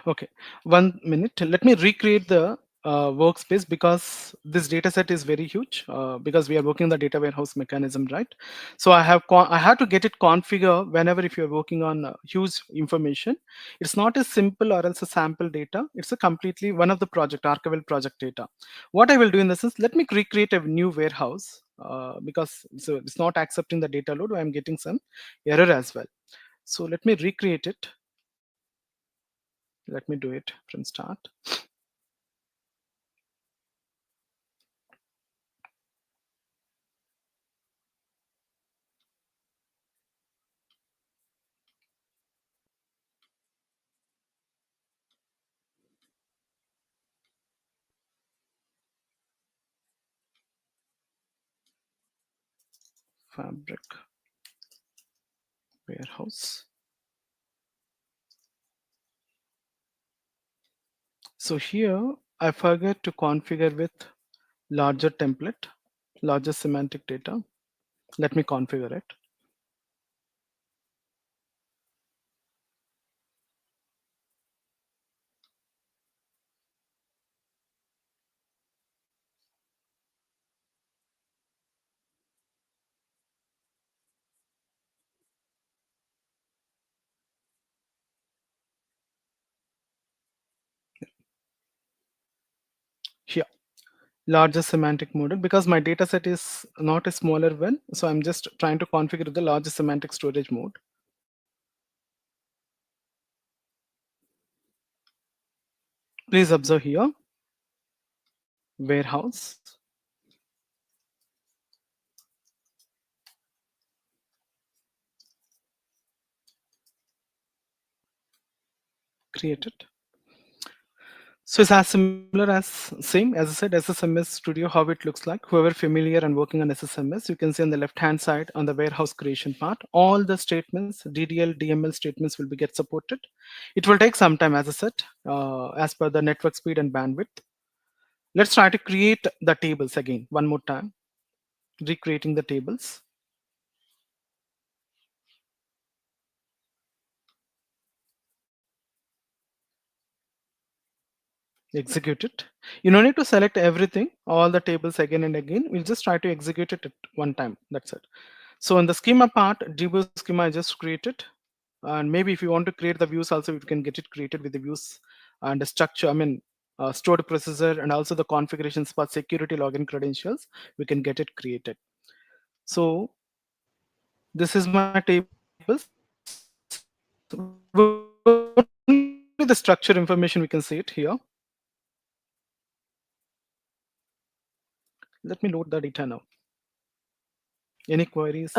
Okay, 1 minute. Let me recreate the workspace because this data set is very huge because we are working the data warehouse mechanism, right? So I have to get it configure whenever if you're working on huge information. It's not a simple or else a sample data. It's a completely one of the project archival project data. What I will do in this is let me recreate a new warehouse because so it's not accepting the data load. I'm getting some error as well. So let me recreate it. Let me do it from start. Fabric warehouse. So here I forget to configure with larger template, larger semantic data. Let me configure it. Here, larger semantic model because my data set is not a smaller one. So I'm just trying to configure the larger semantic storage mode. Please observe here, warehouse. Created. So it's as similar as same as I said SSMS Studio, how it looks like. Whoever familiar and working on SSMS, you can see on the left hand side on the warehouse creation part, all the statements, DDL, DML statements will be get supported. It will take some time as I said, as per the network speed and bandwidth. Let's try to create the tables again one more time, recreating the tables. Execute it. You don't need to select everything, all the tables again and again. We'll just try to execute it at one time. That's it. So in the schema part, debug schema I just created. And maybe if you want to create the views also, you can get it created with the views and the structure, stored processor and also the configurations for security login credentials, we can get it created. So this is my tables. The structure information, we can see it here. Let me load the data now. Any queries?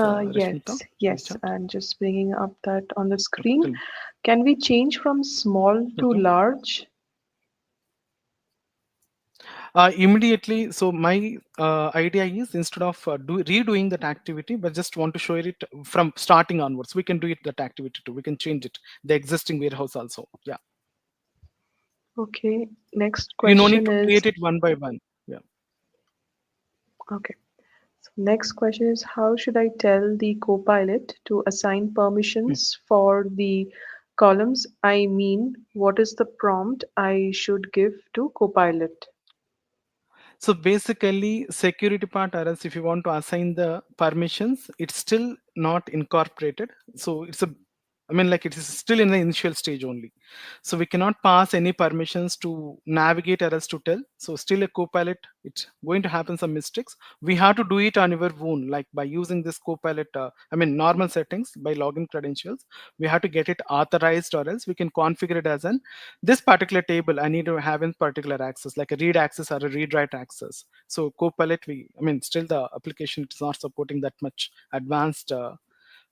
Yes. And just bringing up that on the screen. Can we change from small to large? Immediately. So my idea is instead of redoing that activity, but just want to show it from starting onwards. We can do it that activity too. We can change it. The existing warehouse also. Yeah. Okay, next You no need question to is create it one by one. Yeah. okay. So next question is how should I tell the Copilot to assign permissions for the columns? I mean, what is the prompt I should give to Copilot? So basically, security part, or else if you want to assign the permissions, it's still not incorporated. So it's a, I mean, like it is still in the initial stage only. So we cannot pass any permissions to navigate or else to tell. So still a copilot, it's going to happen some mistakes. We have to do it on your own, like by using this copilot, I mean, normal settings by login credentials. We have to get it authorized or else we can configure it as an this particular table I need to have in particular access, like a read access or a read write access. So copilot, we, I mean, still the application is not supporting that much advanced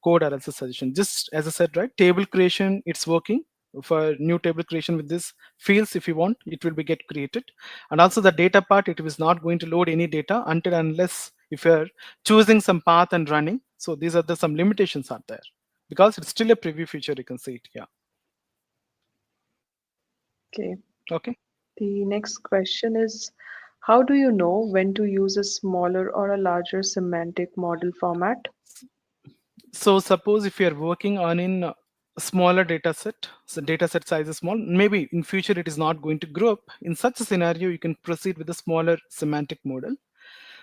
code or else a suggestion. Just as I said, right, table creation, it's working. For new table creation with this fields, if you want, it will be get created. And also the data part, it is not going to load any data until unless if you're choosing some path and running. So these are the some limitations are there because it's still a preview feature, you can see it. Yeah. Okay. Okay. The next question is how do you know when to use a smaller or a larger semantic model format? So suppose if you're working on in a smaller data set, so data set size is small, maybe in future it is not going to grow up. In such a scenario, you can proceed with a smaller semantic model.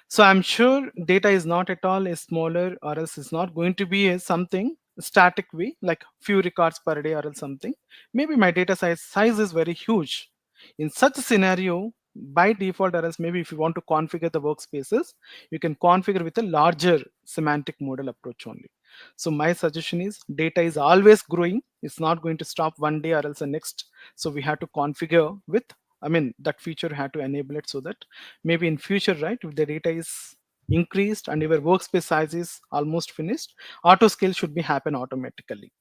So I'm sure data is not at all a smaller or else it's not going to be a something static way, like few records per day or else something. Maybe my data size is very huge. In such a scenario, by default or else maybe if you want to configure the workspaces, you can configure with a larger semantic model approach only. So my suggestion is data is always growing. It's not going to stop one day or else the next. So we have to configure with, I mean, that feature had to enable it so that maybe in future, right, if the data is increased and your workspace size is almost finished, auto scale should be happen automatically.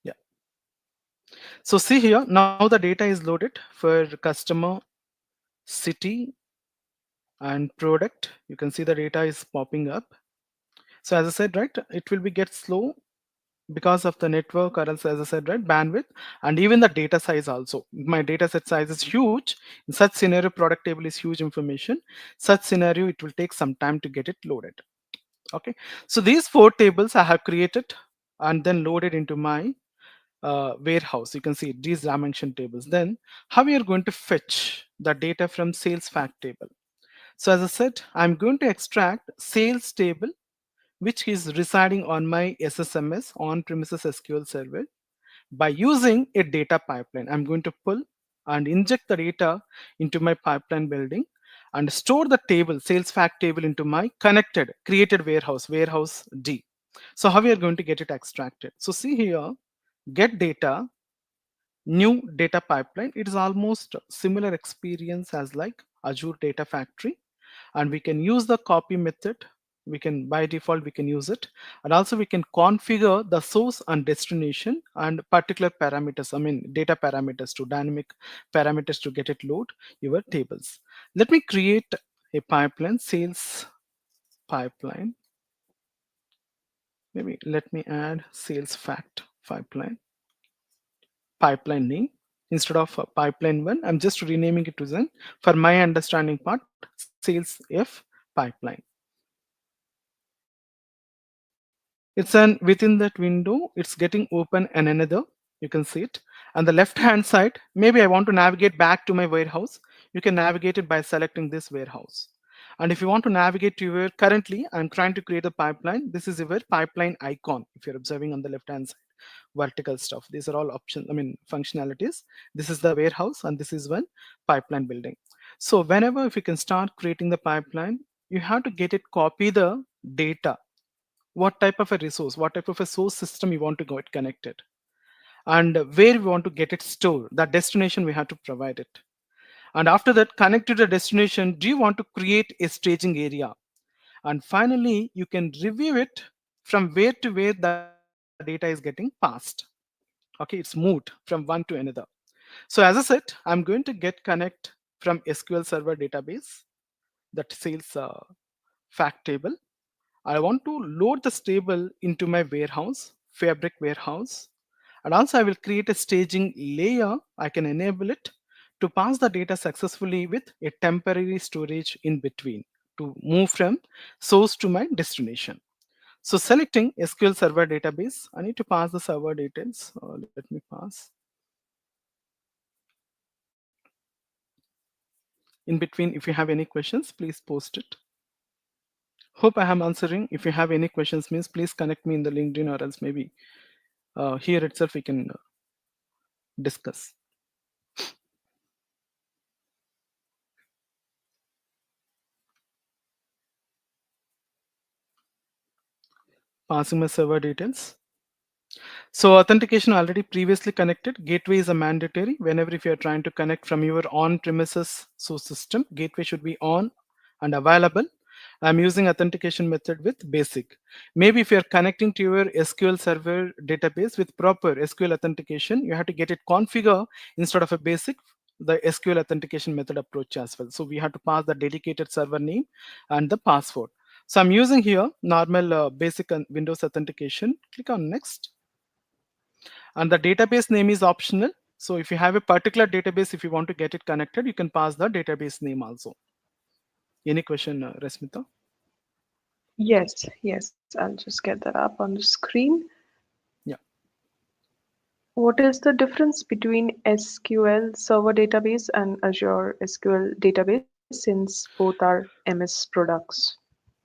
Yeah. So see here, now the data is loaded for customer, city, and product. You can see the data is popping up. So as I said, right, it will be get slow because of the network or else as I said, right, bandwidth, and even the data size also. My data set size is huge. In such scenario, product table is huge information. Such scenario, it will take some time to get it loaded. Okay, so these four tables I have created and then loaded into my warehouse. You can see these dimension tables. Then how we are going to fetch the data from sales fact table. So as I said, I'm going to extract sales table which is residing on my SSMS on-premises SQL server. By using a data pipeline, I'm going to pull and inject the data into my pipeline building and store the table, sales fact table, into my connected, created warehouse, warehouse D. So how we are going to get it extracted? So see here, get data, new data pipeline. It is almost similar experience as like Azure Data Factory, and we can use the copy method. We can by default we can use it, and also we can configure the source and destination and particular parameters, I mean data parameters, to dynamic parameters to get it load your tables. Let me create a pipeline, sales pipeline. Maybe let me add sales fact pipeline name. Instead of pipeline one, I'm just renaming it to then, for my understanding part, sales F pipeline. It's an within that window, it's getting open and another, you can see it. And the left hand side, maybe I want to navigate back to my warehouse. You can navigate it by selecting this warehouse. And if you want to navigate to your, currently I'm trying to create a pipeline. This is your pipeline icon. If you're observing on the left hand side, vertical stuff. These are all options, I mean functionalities. This is the warehouse and this is one pipeline building. So whenever if you can start creating the pipeline, you have to get it copy the data, what type of a resource, what type of a source system you want to get connected, and where we want to get it stored, that destination we have to provide it. And after that, connect to the destination, do you want to create a staging area? And finally, you can review it from where to where the data is getting passed. Okay, it's moved from one to another. So as I said, I'm going to get connect from SQL Server database, that sales fact table. I want to load this table into my warehouse, Fabric warehouse, And also I will create a staging layer. I can enable it to pass the data successfully with a temporary storage in between to move from source to my destination. So selecting SQL Server database, I need to pass the server details. Let me pass. In between, if you have any questions, please post it. Hope I am answering. If you have any questions, means please connect me in the LinkedIn, or else maybe here itself we can discuss. Passing my server details. So authentication already previously connected. Gateway is a mandatory. Whenever if you are trying to connect from your on-premises source system, gateway should be on and available. I'm using authentication method with basic. Maybe if you're connecting to your SQL Server database with proper SQL authentication, you have to get it configure instead of a basic, the SQL authentication method approach as well. So we have to pass the dedicated server name and the password. So I'm using here normal basic Windows authentication. Click on next. And the database name is optional. So if you have a particular database, if you want to get it connected, you can pass the database name also. Any question, Rasmita? Yes, I'll just get that up on the screen. Yeah. What is the difference between SQL Server Database and Azure SQL Database since both are MS products?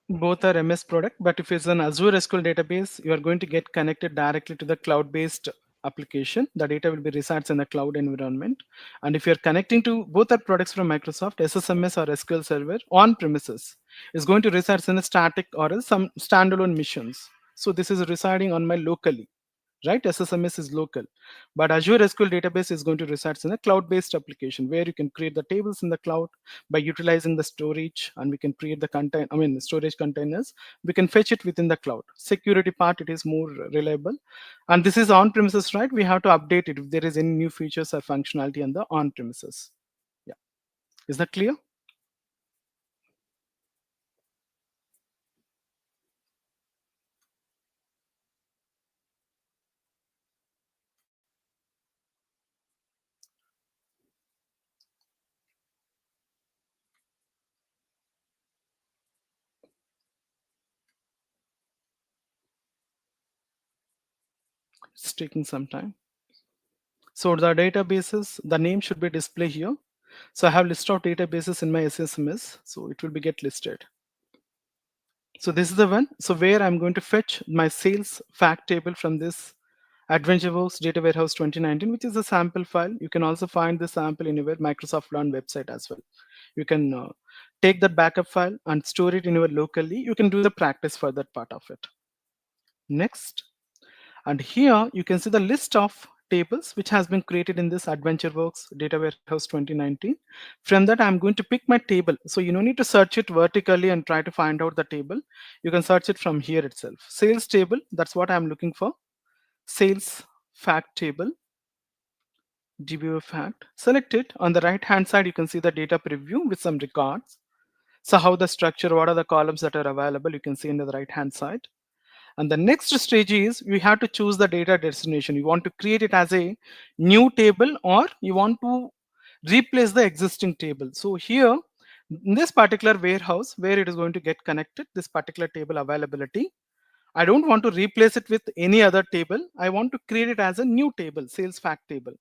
Both are MS product, but if it's an Azure SQL database, you are going to get connected directly to the cloud-based application. The data will be resides in the cloud environment. And if you're connecting to both are products from Microsoft, SSMS or SQL Server on premises, is going to reside in a static or some standalone missions. So this is residing on my locally, right? SSMS is local, but Azure SQL database is going to reside in a cloud-based application where you can create the tables in the cloud by utilizing the storage, and we can create the storage containers. We can fetch it within the cloud. Security part, it is more reliable, and this is on premises, right? We have to update it if there is any new features or functionality on the on premises. Yeah, is that clear? It's taking some time. So the databases, the name should be displayed here. So I have list of databases in my SSMS, so it will be get listed. So this is the one. So where I'm going to fetch my sales fact table from this AdventureWorks Data Warehouse 2019, which is a sample file. You can also find the sample in your Microsoft Learn website as well. You can take that backup file and store it in your locally. You can do the practice for that part of it. Next. And here you can see the list of tables which has been created in this AdventureWorks Data Warehouse 2019. From that, I'm going to pick my table. So you don't need to search it vertically and try to find out the table. You can search it from here itself. Sales table, that's what I'm looking for. Sales fact table, DBO fact. Select it. On the right hand side, you can see the data preview with some records. So how the structure, what are the columns that are available, you can see in the right hand side. And the next stage is we have to choose the data destination. You want to create it as a new table, or you want to replace the existing table. So here in this particular warehouse where it is going to get connected, this particular table availability, I don't want to replace it with any other table. I want to create it as a new table, sales fact table.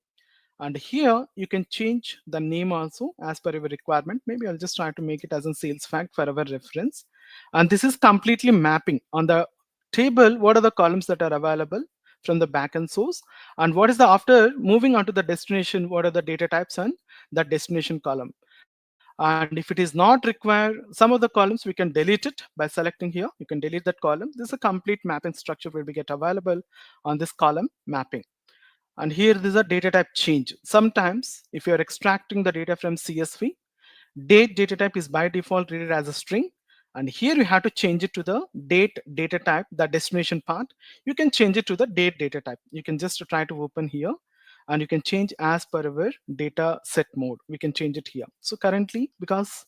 And here you can change the name also as per your requirement. Maybe I'll just try to make it as a sales fact for our reference. And this is completely mapping on the table. What are the columns that are available from the backend source, and what is the after moving on to the destination, what are the data types and the destination column. And if it is not required, some of the columns we can delete it by selecting here. You can delete that column. This is a complete mapping structure where we get available on this column mapping. And here there's a data type change. Sometimes if you're extracting the data from CSV, date data type is by default treated as a string. And here you have to change it to the date data type, the destination part. You can change it to the date data type. You can just try to open here and you can change as per our data set mode. We can change it here. So currently, because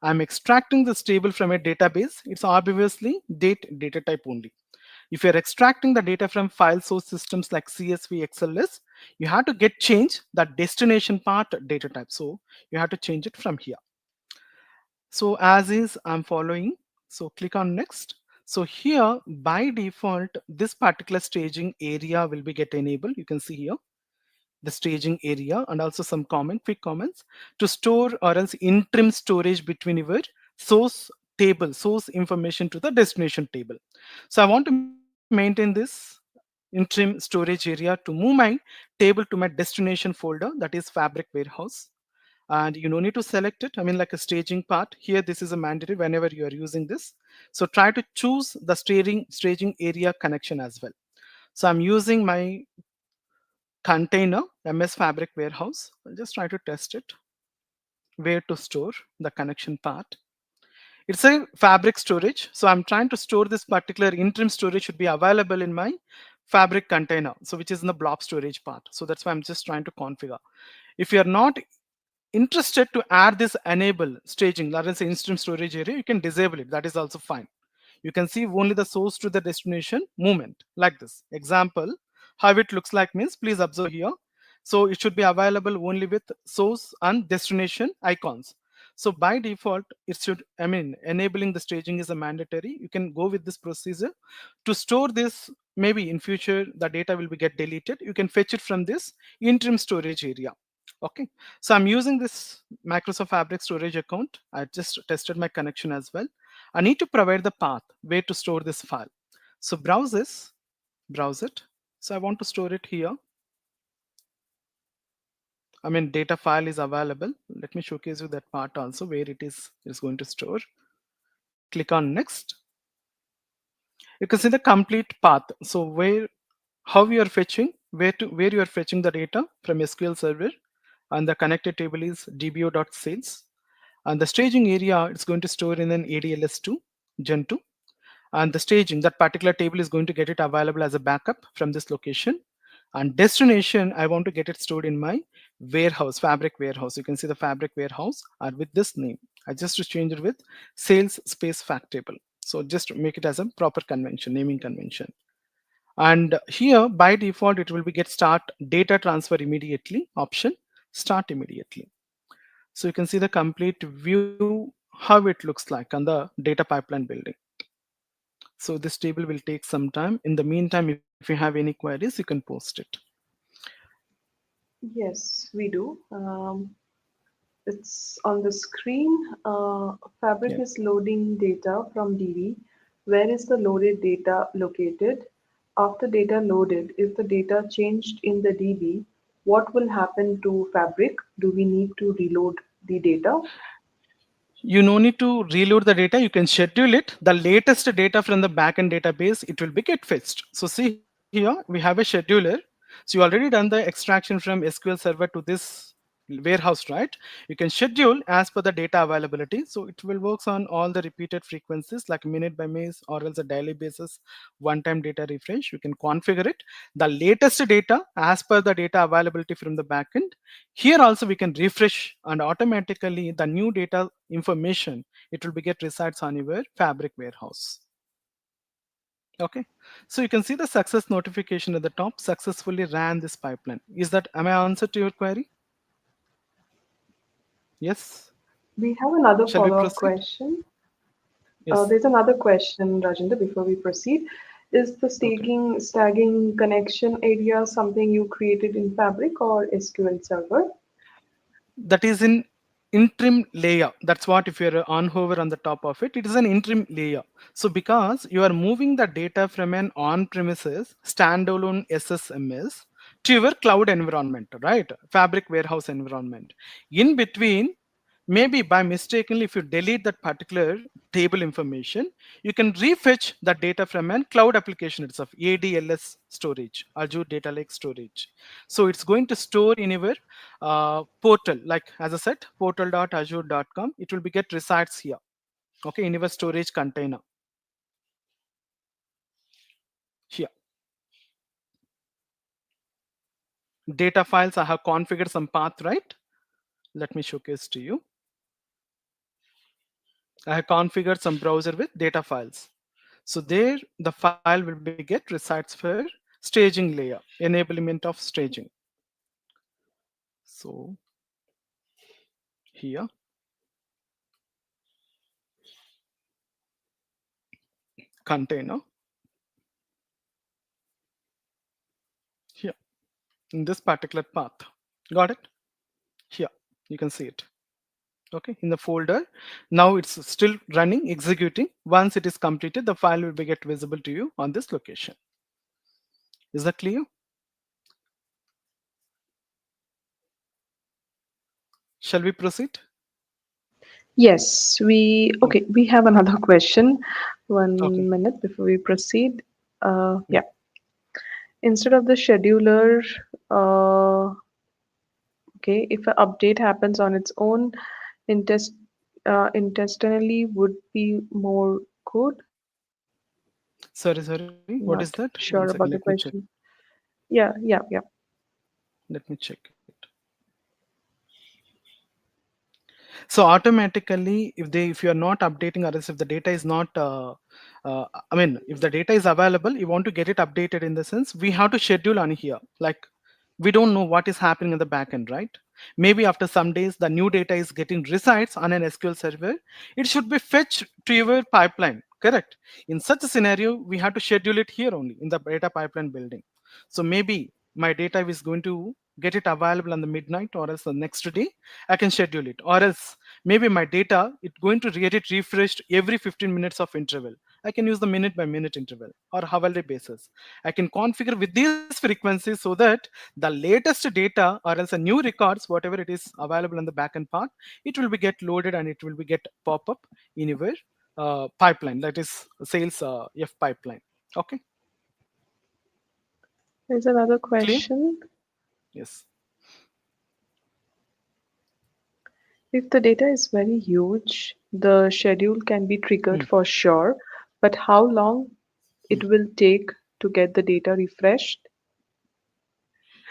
I'm extracting this table from a database, it's obviously date data type only. If you're extracting the data from file source systems like CSV, XLS, you have to change that destination part data type. So you have to change it from here. So as is, I'm following. So click on next. So here by default, this particular staging area will be get enabled. You can see here the staging area and also some quick comments to store or else interim storage between your source table, source information to the destination table. So I want to maintain this interim storage area to move my table to my destination folder, that is Fabric Warehouse. And you no need to select it. I mean, like a staging part here, this is a mandatory whenever you are using this. So try to choose the staging area connection as well. So I'm using my container MS Fabric Warehouse. I'll just try to test it. Where to store the connection part. It's a Fabric storage. So I'm trying to store this particular interim storage should be available in my Fabric container. So which is in the blob storage part. So that's why I'm just trying to configure. If you're not interested to add this enable staging, that is interim storage area, you can disable it. That is also fine. You can see only the source to the destination movement like this. Example, how it looks like means, please observe here. So it should be available only with source and destination icons. So by default, it should, I mean, enabling the staging is a mandatory. You can go with this procedure to store this. Maybe in future, the data will be get deleted. You can fetch it from this interim storage area. Okay, so I'm using this Microsoft Fabric storage account. I just tested my connection as well. I need to provide the path where to store this file. So browse this, browse it. So I want to store it here. I mean, data file is available. Let me showcase you that part also where it is going to store. Click on next. You can see the complete path. So how you are fetching, where you are fetching the data from SQL Server, and the connected table is dbo.sales. And the staging area, it's going to store in an ADLS2, Gen 2. And the staging, that particular table is going to get it available as a backup from this location. And destination, I want to get it stored in my warehouse, Fabric Warehouse. You can see the Fabric Warehouse are with this name. I just to change it with sales space fact table. So just make it as a proper convention, naming convention. And here by default, it will be get start data transfer immediately option, start immediately. So you can see the complete view, how it looks like on the data pipeline building. So this table will take some time. In the meantime, if you have any queries, you can post it. Yes, we do. It's on the screen. Fabric Yeah. is loading data from DB. Where is the loaded data located? After data loaded, if the data changed in the DB, what will happen to Fabric? Do we need to reload the data? You no need to reload the data. You can schedule it. The latest data from the backend database, it will be get fetched. So see here, we have a scheduler. So you already done the extraction from SQL Server to this warehouse, right? You can schedule as per the data availability. So it will works on all the repeated frequencies like minute by minute or else a daily basis, one-time data refresh. You can configure it. The latest data as per the data availability from the backend. Here also we can refresh and automatically the new data information, it will be get resides on your Fabric Warehouse. Okay, so you can see the success notification at the top, successfully ran this pipeline. Am I answer to your query? Yes. We have another Shall we follow-up proceed? question. Yes. There's another question, Rajendra, before we proceed. Is the stagging connection area something you created in Fabric or SQL Server? That is in interim layer. That's what if you're on hover on the top of it, it is an interim layer. So because you are moving the data from an on-premises standalone SSMS to your cloud environment, right? Fabric Warehouse environment. In between, maybe by mistakenly, if you delete that particular table information, you can refetch that data from a cloud application itself, ADLS storage, Azure Data Lake storage. So it's going to store in your portal, like as I said, portal.azure.com. It will be get resides here, okay, in your storage container. Here. Data files, I have configured some path, right? Let me showcase to you. I have configured some browser with data files. So there the file will be get resides for staging layer, enablement of staging. So here container, here in this particular path. Got it? Here you can see it. Okay, in the folder. Now it's still running, executing. Once it is completed, the file will be get visible to you on this location. Is that clear? Shall we proceed? Yes, we have another question. Okay. 1 minute before we proceed. Yeah. Instead of the scheduler, okay, if an update happens on its own, intest intestinally would be more good. Sorry. What is that? Not One second. sure Let me about the check. question. Yeah. Let me check it. So automatically, if you are not updating, or else if the data is not, I mean, if the data is available, you want to get it updated, in the sense we have to schedule on here. Like, we don't know what is happening in the backend, right? Maybe after some days, the new data is getting resides on an SQL server. It should be fetched to your pipeline, correct? In such a scenario, we have to schedule it here only in the data pipeline building. So maybe my data is going to get it available on the midnight, or else the next day I can schedule it. Or else maybe my data, it's going to get it refreshed every 15 minutes of interval. I can use the minute by minute interval or hourly basis. I can configure with these frequencies so that the latest data or else a new records, whatever it is available in the backend part, it will be get loaded and it will be get pop up in your pipeline, that is sales F pipeline. Okay, There's another clear? question. Yes. If the data is very huge, the schedule can be triggered Hmm. for sure, but how long Hmm. it will take to get the data refreshed?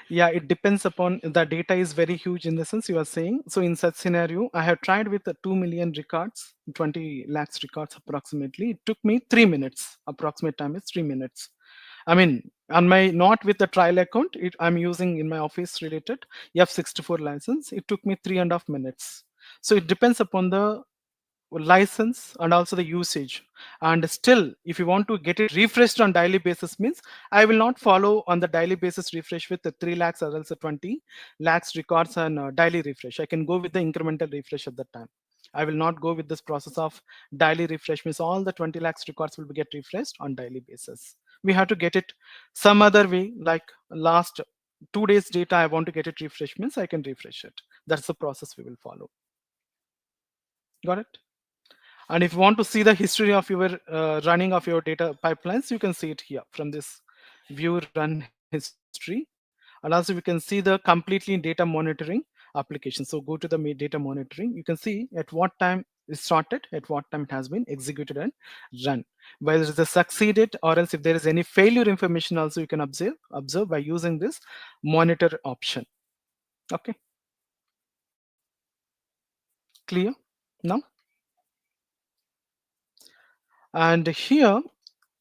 Yeah, it depends upon the data is very huge, in the sense you are saying. So in such scenario, I have tried with the 2 million records, 20 lakhs records approximately. It took me 3 minutes. Approximate time is 3 minutes. I mean, on my, not with the trial account, I'm using in my office related F64 license. It took me 3.5 minutes. So it depends upon the license and also the usage. And still, if you want to get it refreshed on daily basis, means I will not follow on the daily basis refresh with the 3 lakhs or else the 20 lakhs records and daily refresh. I can go with the incremental refresh at that time. I will not go with this process of daily refresh, means all the 20 lakhs records will be get refreshed on daily basis. We have to get it some other way, like last 2 days data I want to get it refreshed, means I can refresh it. That's the process we will follow. Got it? And if you want to see the history of your running of your data pipelines, you can see it here from this view run history. And also we can see the completely data monitoring application. So go to the data monitoring. You can see at what time it started, at what time it has been executed and run. Whether it is succeeded or else if there is any failure information also you can observe by using this monitor option. Okay. Clear now? And here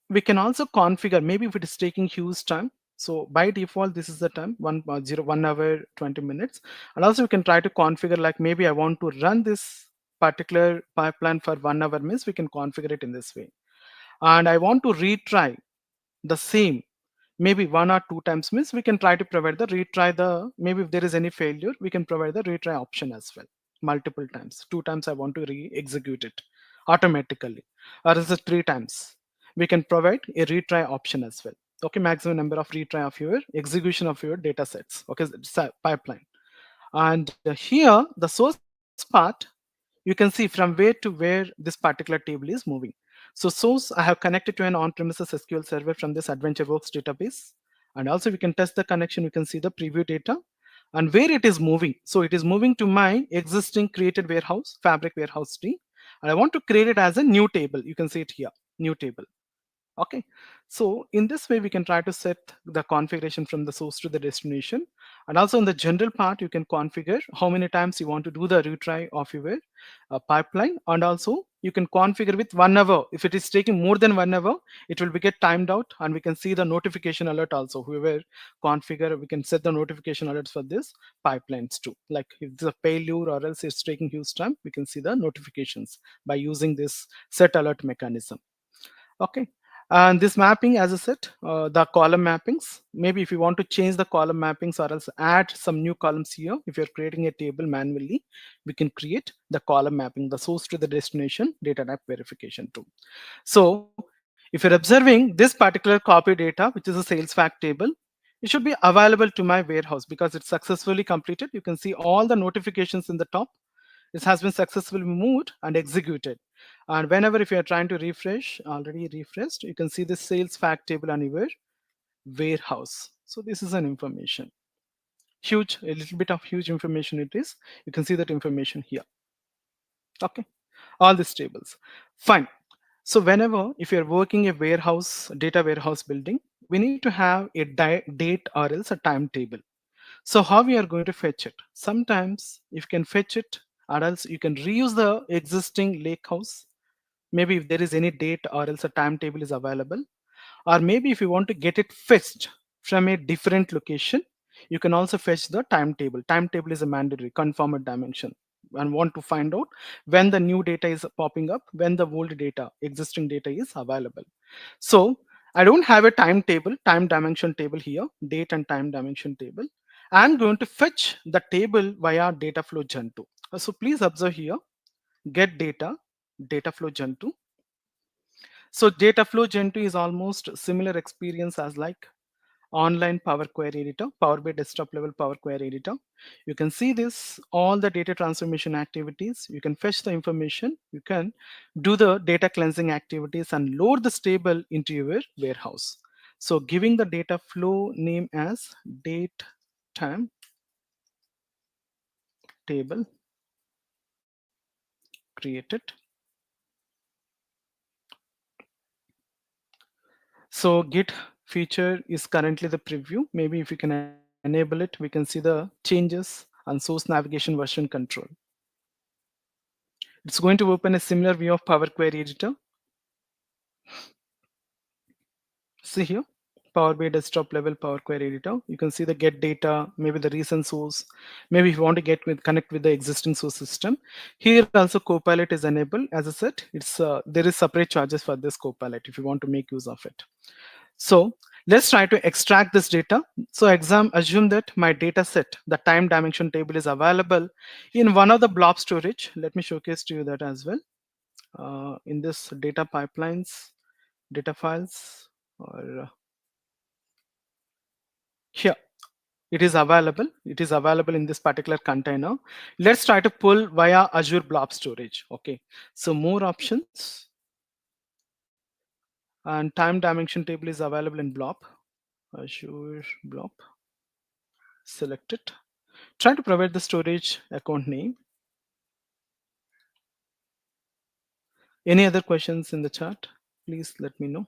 we can also configure, maybe if it is taking huge time. So by default, this is the time 1 hour 20 minutes. And also we can try to configure, like maybe I want to run this particular pipeline for 1 hour, means we can configure it in this way. And I want to retry the same maybe 1 or 2 times, means we can try to provide the retry, the maybe if there is any failure we can provide the retry option as well. Multiple times, 2 times I want to re-execute it automatically, or is it 3 times, we can provide a retry option as well. Okay, maximum number of retry of your execution of your data sets. Okay, pipeline. And here the source part, you can see from where to where this particular table is moving. So source I have connected to an on-premises SQL server from this AdventureWorks database. And also we can test the connection. You can see the preview data and where it is moving. So it is moving to my existing created warehouse, fabric warehouse tree. And I want to create it as a new table. You can see it here, new table. Okay, so in this way we can try to set the configuration from the source to the destination. And also in the general part you can configure how many times you want to do the retry of your pipeline, and also you can configure with 1 hour. If it is taking more than 1 hour, it will be get timed out, and we can see the notification alert also. Whoever configure, we can set the notification alerts for this pipelines too. Like if it's a failure or else it's taking huge time, we can see the notifications by using this set alert mechanism. Okay. And this mapping, as I said, the column mappings, maybe if you want to change the column mappings or else add some new columns here, if you're creating a table manually, we can create the column mapping, the source to the destination data type verification too. So if you're observing this particular copy data, which is a sales fact table, it should be available to my warehouse because it's successfully completed. You can see all the notifications in the top. This has been successfully moved and executed. And whenever if you are trying to refresh, already refreshed, you can see the sales fact table on your warehouse. So this is an information. Huge, a little bit of huge information it is. You can see that information here. Okay, all these tables. Fine. So whenever if you're working a warehouse, data warehouse building, we need to have a date or else a timetable. So how we are going to fetch it? Sometimes if you can fetch it, or else you can reuse the existing lake house. Maybe if there is any date or else a timetable is available, or maybe if you want to get it fetched from a different location, you can also fetch the timetable. Timetable is a mandatory conformed dimension and want to find out when the new data is popping up, when the old data, existing data is available. So I don't have a timetable, time dimension table here, date and time dimension table. I'm going to fetch the table via data flow gen2. So please observe here, get data, data flow gen2. So data flow gen2 is almost similar experience as like online Power Query editor, Power BI desktop level Power Query editor. You can see this, all the data transformation activities. You can fetch the information. You can do the data cleansing activities and load this table into your warehouse. So giving the data flow name as date time table created. So Git feature is currently the preview. Maybe if you can enable it, we can see the changes and source navigation version control. It's going to open a similar view of Power Query editor. See here, Power BI desktop level Power Query editor. You can see the get data, maybe the recent source. Maybe if you want to connect with the existing source system. Here also Copilot is enabled. As I said, it's there is separate charges for this Copilot if you want to make use of it. So let's try to extract this data. So assume that my data set, the time dimension table is available in one of the blob storage. Let me showcase to you that as well. In this data pipelines, data files, or here, it is available. It is available in this particular container. Let's try to pull via Azure Blob Storage. Okay, so more options. And time dimension table is available in Blob. Azure Blob. Select it. Try to provide the storage account name. Any other questions in the chat? Please let me know.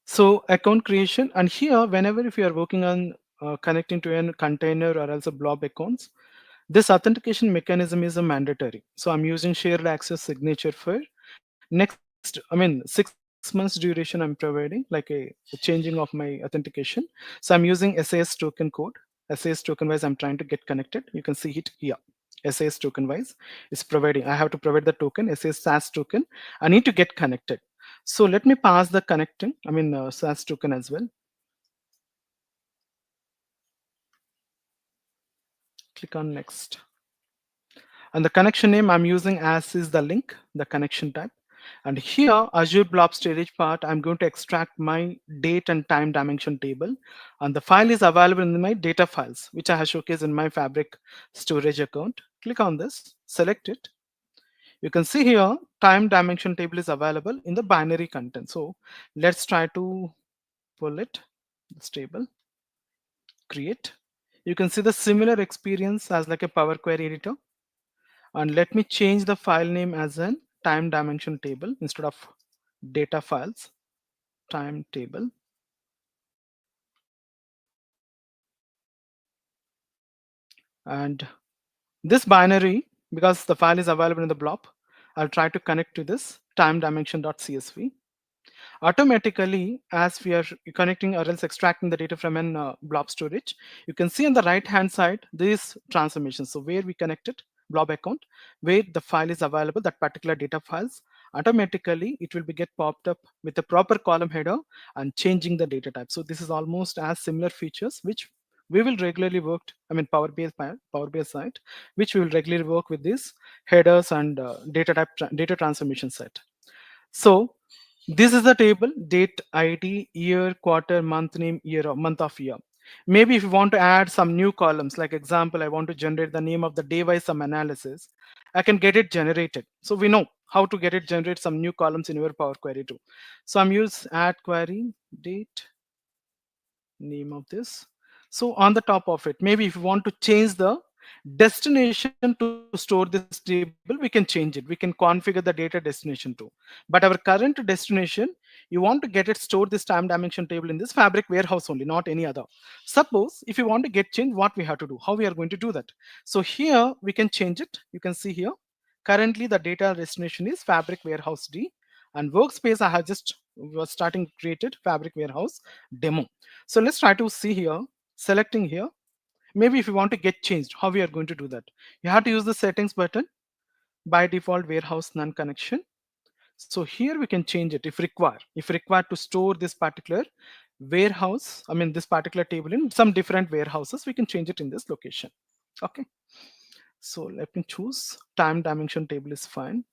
So account creation, and here, whenever if you are working on connecting to a container or else a blob accounts, this authentication mechanism is a mandatory. So I'm using shared access signature for next, 6 months duration I'm providing, like a changing of my authentication. So I'm using SAS token code. SAS token wise, I'm trying to get connected. You can see it here. SAS token wise is providing. I have to provide the token, SAS token. I need to get connected. So let me pass the connecting, SAS token as well. Click on next. And the connection name I'm using as is the link, the connection type. And here, Azure Blob Storage part, I'm going to extract my date and time dimension table. And the file is available in my data files, which I have showcased in my Fabric storage account. Click on this, select it. You can see here, time dimension table is available in the binary content. So let's try to pull it, this table, create. You can see the similar experience as like a Power Query editor. And let me change the file name as an time dimension table instead of data files, time table. And This binary, because the file is available in the blob, I'll try to connect to this time dimension.csv. Automatically, as we are connecting or else extracting the data from an blob storage, you can see on the right hand side these transformations. So where we connected blob account, where the file is available, that particular data files, automatically it will be get popped up with a proper column header and changing the data type. So this is almost as similar features which we will regularly work, I mean Power BI site, which we will regularly work with these headers and data type data transformation set. So this is the table: date, ID, year, quarter, month name, year, month of year. Maybe if you want to add some new columns, like example, I want to generate the name of the day by some analysis, I can get it generated. So we know how to get it generate some new columns in your Power Query too. So I'm use add query, date, name of this. So on the top of it, maybe if you want to change the destination to store this table, we can change it. We can configure the data destination too. But our current destination, you want to get it stored this time dimension table in this Fabric warehouse only, not any other. Suppose if you want to get change, what we have to do, how we are going to do that. So here we can change it. You can see here, currently the data destination is Fabric warehouse D, and workspace I have just was starting created Fabric warehouse demo. So let's try to see here, selecting here. Maybe if you want to get changed, how we are going to do that? You have to use the settings button. By default, warehouse none connection. So here we can change it if required. If required to store this particular warehouse, I mean this particular table in some different warehouses, we can change it in this location. Okay. So let me choose time dimension table is fine.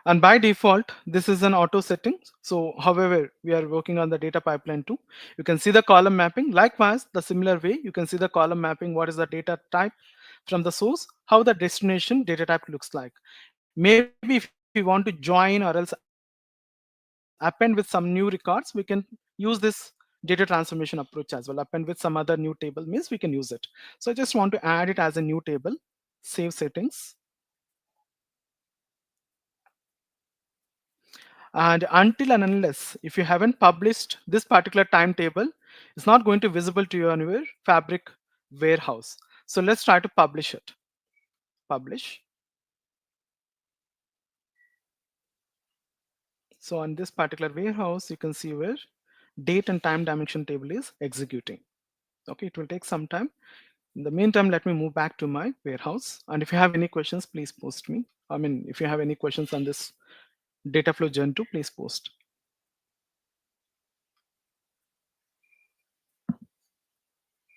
And by default, this is an auto setting. So however, we are working on the data pipeline too. You can see the column mapping. Likewise, the similar way, you can see the column mapping, what is the data type from the source, how the destination data type looks like. Maybe if you want to join or else append with some new records, we can use this data transformation approach as well. Append with some other new table means we can use it. So I just want to add it as a new table, save settings. And until and unless if you haven't published this particular timetable, it's not going to visible to you on your Fabric warehouse. So let's try to publish it. Publish. So on this particular warehouse, you can see where date and time dimension table is executing. Okay, it will take some time. In the meantime, let me move back to my warehouse. And if you have any questions, please post me. I mean, if you have any questions on this data flow gen 2, please post.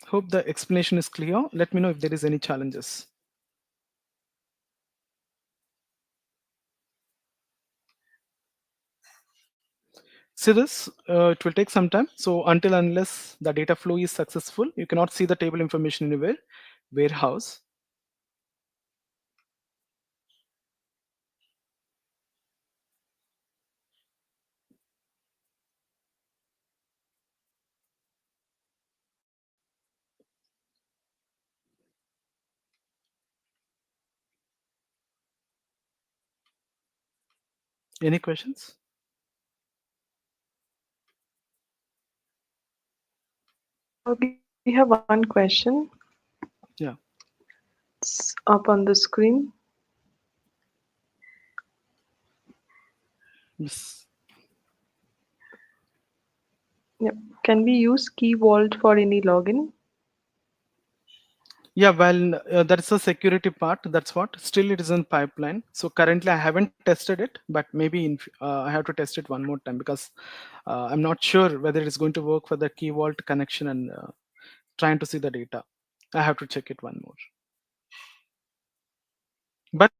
Hope the explanation is clear. Let me know if there is any challenges. See this, it will take some time. So until unless the data flow is successful, you cannot see the table information in your warehouse. Any questions? We have one question. Yeah. It's up on the screen. Yes. Yep. Can we use Key Vault for any login? Yeah, well, that's the security part. That's what. Still, it is in pipeline. So currently, I haven't tested it, but maybe I have to test it one more time because I'm not sure whether it's going to work for the Key Vault connection and trying to see the data. I have to check it one more. But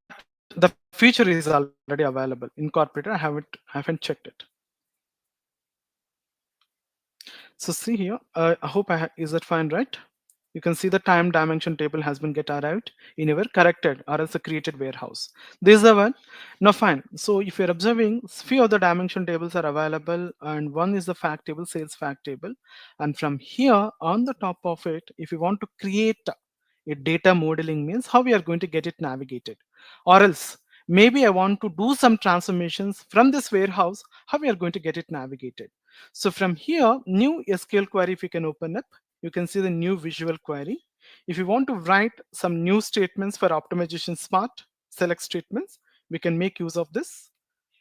the feature is already available, incorporated. I haven't checked it. So see here, I hope is that fine, right? You can see the time dimension table has been get arrived in your corrected or else a created warehouse. This is the one. Now fine. So if you're observing, few of the dimension tables are available, and one is the fact table, sales fact table. And from here on the top of it, if you want to create a data modeling, means how we are going to get it navigated, or else maybe I want to do some transformations from this warehouse, how we are going to get it navigated. So from here, new SQL query if you can open up, you can see the new visual query. If you want to write some new statements for optimization smart select statements, we can make use of this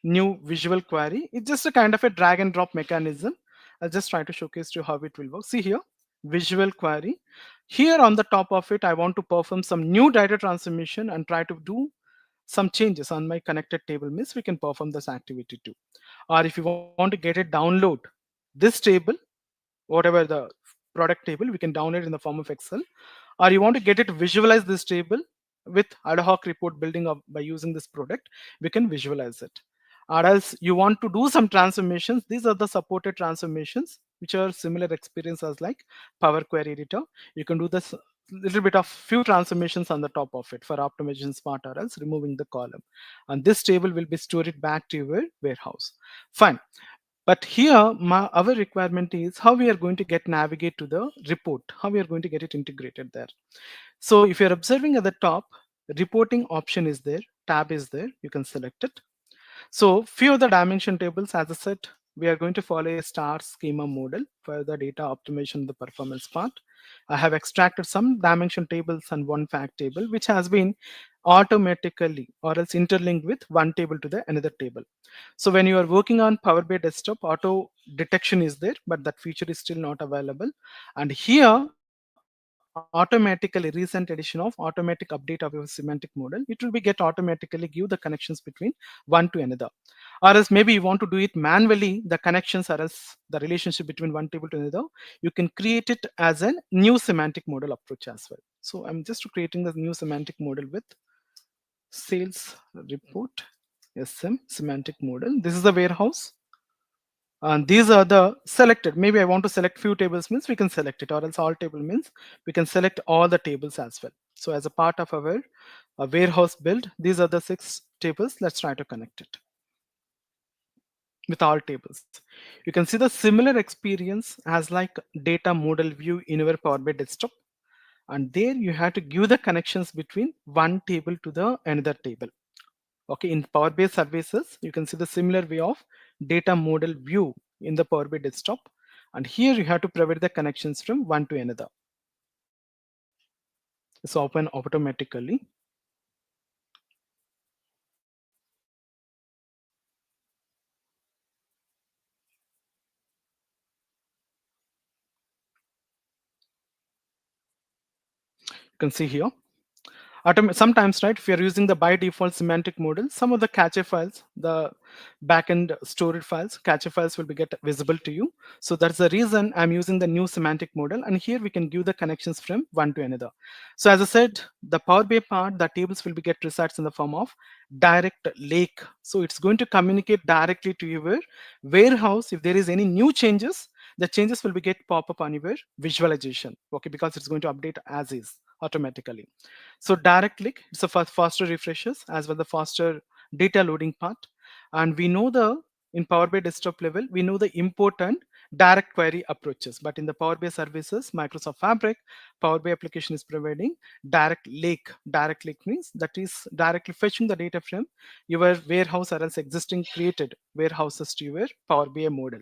new visual query. It's just a kind of a drag and drop mechanism. I'll just try to showcase to you how it will work. See here, visual query. Here on the top of it, I want to perform some new data transformation and try to do some changes on my connected table, means we can perform this activity too. Or if you want to get it download this table, whatever the product table, we can download it in the form of Excel. Or you want to get it visualize this table with ad hoc report building up by using this product, we can visualize it. Or else you want to do some transformations, these are the supported transformations which are similar experience as like Power Query Editor. You can do this little bit of few transformations on the top of it for optimization smart, or else removing the column, and this table will be stored back to your warehouse. Fine. But here our requirement is how we are going to get navigate to the report, how we are going to get it integrated there. So if you're observing at the top, reporting option is there, tab is there, you can select it. So few of the dimension tables, as I said, we are going to follow a star schema model for the data optimization, the performance part. I have extracted some dimension tables and one fact table, which has been automatically or else interlinked with one table to the another table. So when you are working on Power BI desktop, auto detection is there, but that feature is still not available. And here, automatically recent edition of automatic update of your semantic model, it will be get automatically give the connections between one to another. Or else maybe you want to do it manually, the connections or else the relationship between one table to another, you can create it as a new semantic model approach as well. So I'm just creating the new semantic model with sales report SM semantic model. This is the warehouse. And these are the selected. Maybe I want to select few tables, means we can select it, or else all table means we can select all the tables as well. So as a part of our warehouse build, these are the 6 tables. Let's try to connect it with all tables. You can see the similar experience as like data model view in our Power BI desktop. And there you have to give the connections between one table to the another table. Okay, in Power BI services, you can see the similar way of data model view in the Power BI desktop. And here you have to provide the connections from one to another. It's open automatically. You can see here. Sometimes, right, if you're using the by default semantic model, some of the cache files, the backend storage files, cache files will be get visible to you. So that's the reason I'm using the new semantic model. And here we can give the connections from one to another. So as I said, the Power BI part, the tables will be get resides in the form of direct lake. So it's going to communicate directly to your warehouse. If there is any new changes, the changes will be get pop up on your visualization. Okay, because it's going to update as is automatically. So direct click, it's a faster refreshes as well the faster data loading part. And we know the in Power BI desktop level, we know the important direct query approaches. But in the Power BI services, Microsoft Fabric, Power BI application is providing direct lake. Direct lake means that is directly fetching the data from your warehouse or else existing created warehouses to your Power BI model.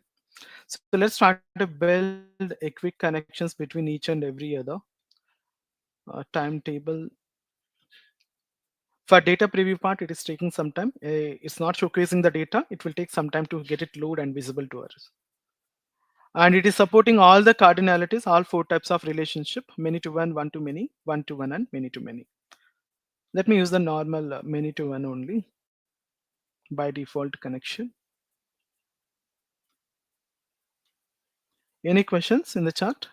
So let's try to build a quick connections between each and every other timetable. For data preview part, it is taking some time. It's not showcasing the data. It will take some time to get it load and visible to us. And it is supporting all the cardinalities, all 4 types of relationship, many to one to many, one to one, and many to many. Let me use the normal many to one only by default connection. Any questions in the chat?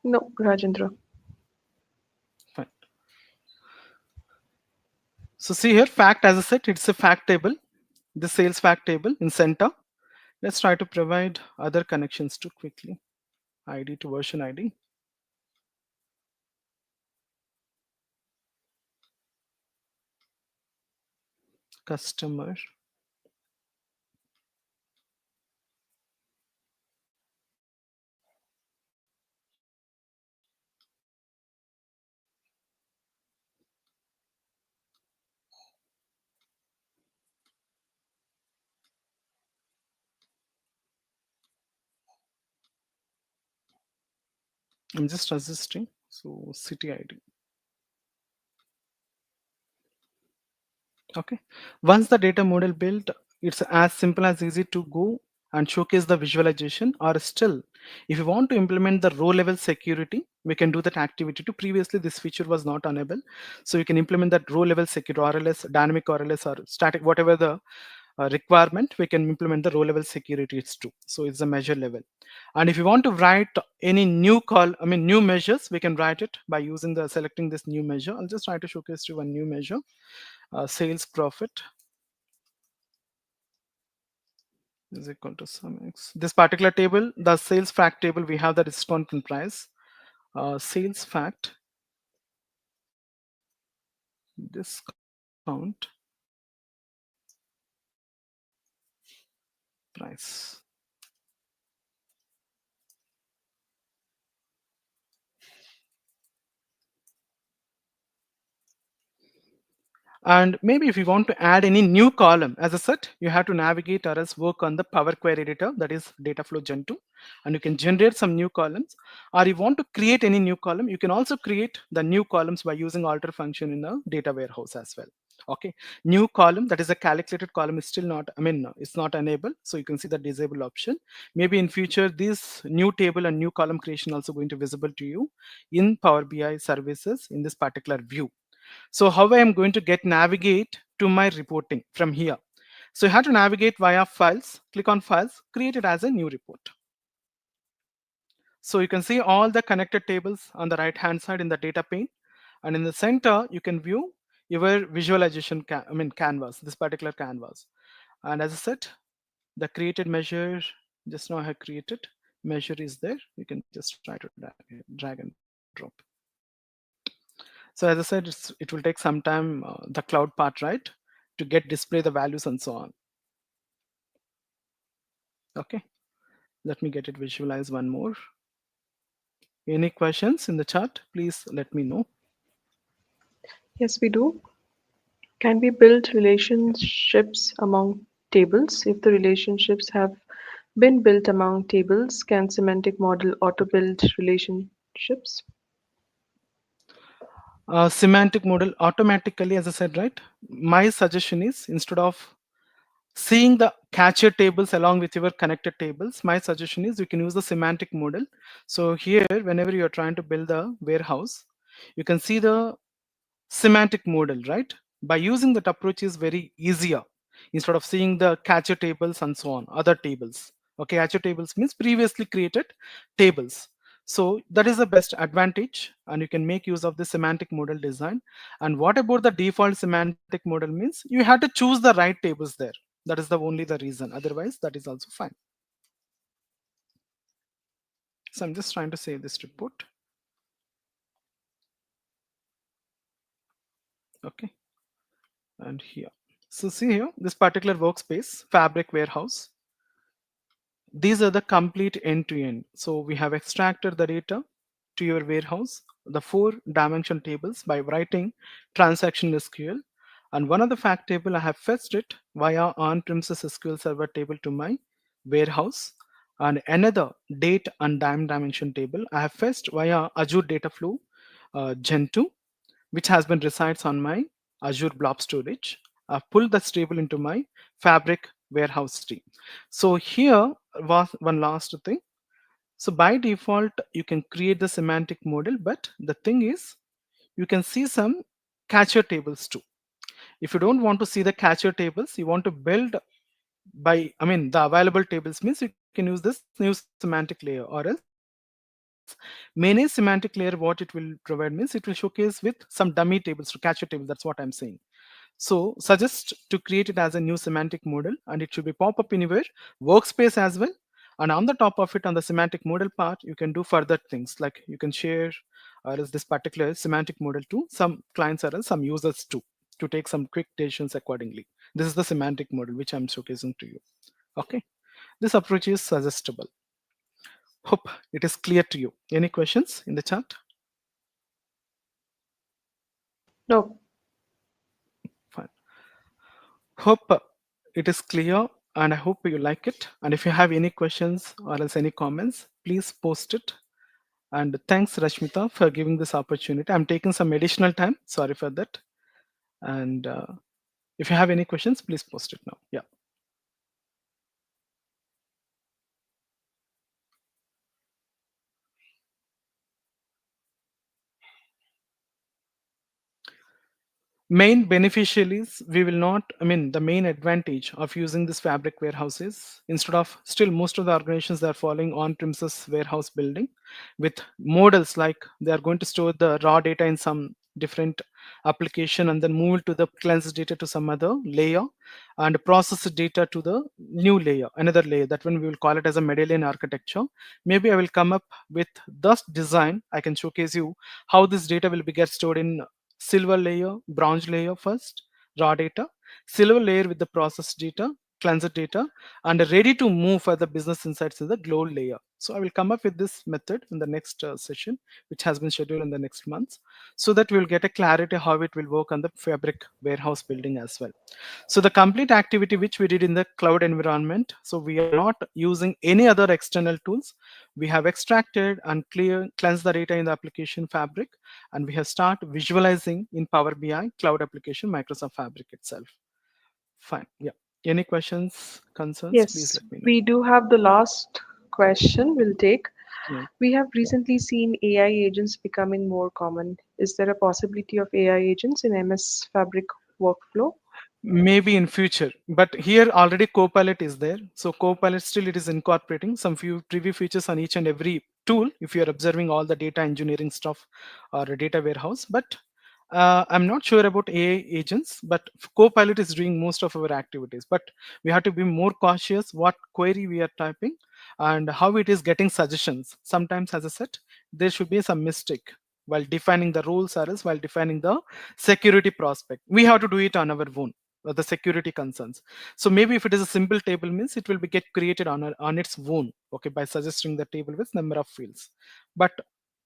No, Rajendra. Fine. So see here, fact, as I said, it's a fact table, the sales fact table in center. Let's try to provide other connections too quickly. ID to version ID. Customer. I'm just resisting. So city ID. Okay. Once the data model built, it's as simple as easy to go and showcase the visualization. Or still, if you want to implement the row level security, we can do that activity too. Previously this feature was not enabled, so you can implement that row level security, RLS, dynamic RLS, or static, whatever the requirement, we can implement the row level security too. So it's a measure level. And if you want to write any new new measures, we can write it by using the selecting this new measure. I'll just try to showcase you one new measure. Sales profit is equal to sum x. This particular table, the sales fact table, we have the discount and price. Sales fact discount price. And maybe if you want to add any new column, as I said, you have to navigate or else work on the Power Query editor, that is Dataflow Gen 2, and you can generate some new columns. Or you want to create any new column, you can also create the new columns by using alter function in a data warehouse as well. Okay, new column, that is a calculated column, is still not, it's not enabled, so you can see the disable option. Maybe in future this new table and new column creation also going to visible to you in Power BI services in this particular view. So how I am going to get navigate to my reporting from here? So you have to navigate via files, click on files, create it as a new report. So you can see all the connected tables on the right hand side in the data pane, and in the center you can view your visualization canvas, this particular canvas. And as I said, the created measure, just now I have created measure is there. You can just try to drag and drop. So as I said, it will take some time, the cloud part, right, to get display the values and so on. Okay, let me get it visualized one more. Any questions in the chat? Please let me know. Yes, we do. Can we build relationships among tables? If the relationships have been built among tables, can semantic model auto build relationships? Semantic model automatically, as I said, right? My suggestion is, instead of seeing the catcher tables along with your connected tables, my suggestion is you can use the semantic model. So here, whenever you're trying to build a warehouse, you can see the semantic model, right? By using that approach is very easier, instead of seeing the catcher tables and so on, other tables. Okay, catcher tables means previously created tables. So that is the best advantage, and you can make use of the semantic model design. And what about the default semantic model means? You have to choose the right tables there. That is the only the reason. Otherwise, that is also fine. So I'm just trying to save this report. Okay, and here. So see here, this particular workspace, Fabric Warehouse. These are the complete end-to-end. So we have extracted the data to your warehouse, the 4-dimension tables by writing transaction SQL. And one of the fact table, I have fetched it via on-premises SQL Server table to my warehouse. And another date and time dimension table, I have fetched via Azure Dataflow Gen 2, which has been resides on my Azure Blob Storage. I've pulled this table into my Fabric Warehouse tree. So here was one last thing. So by default, you can create the semantic model, but the thing is, you can see some catcher tables too. If you don't want to see the catcher tables, you want to build by, the available tables means you can use this new semantic layer, or else many semantic layer, what it will provide means it will showcase with some dummy tables to catcher tables. That's what I'm saying. So suggest to create it as a new semantic model, and it should be pop up in your workspace as well. And on the top of it, on the semantic model part, you can do further things like you can share or else this particular semantic model to some clients or else some users too, to take some quick decisions accordingly. This is the semantic model which I'm showcasing to you. Okay, this approach is suggestible. Hope it is clear to you. Any questions in the chat? No. Fine. Hope it is clear, and I hope you like it. And if you have any questions or else any comments, please post it. And thanks, Rashmita, for giving this opportunity. I'm taking some additional time. Sorry for that. And if you have any questions, please post it now. Yeah. Main beneficiaries, we will not, the main advantage of using this fabric warehouses, instead of, still most of the organizations, they are following on-premises warehouse building with models like they are going to store the raw data in some different application and then move it to the cleansed data to some other layer and process the data to the new layer, another layer. That one we will call it as a medallion architecture. Maybe I will come up with this design. I can showcase you how this data will be get stored in silver layer, bronze layer first, raw data, silver layer with the processed data, cleansed data, and ready to move for the business insights in the glow layer. So I will come up with this method in the next session, which has been scheduled in the next month, so that we will get a clarity how it will work on the fabric warehouse building as well. So the complete activity which we did in the cloud environment, so we are not using any other external tools. We have extracted and cleansed the data in the application fabric, and we have started visualizing in Power BI cloud application Microsoft Fabric itself. Fine. Yeah. Any questions, concerns? Please Yes, let me know. we do have the last question we'll take. Yeah. We have recently seen AI agents becoming more common. Is there a possibility of AI agents in MS Fabric workflow? Maybe in future, but here already Copilot is there. So Copilot still it is incorporating some few preview features on each and every tool if you are observing all the data engineering stuff or a data warehouse. But I'm not sure about AI agents, but Copilot is doing most of our activities. But we have to be more cautious what query we are typing and how it is getting suggestions. Sometimes, as I said, there should be some mistake while defining the rules or else while defining the security prospect. We have to do it on our own, the security concerns. So maybe if it is a simple table means it will be get created on its own, okay, by suggesting the table with number of fields. But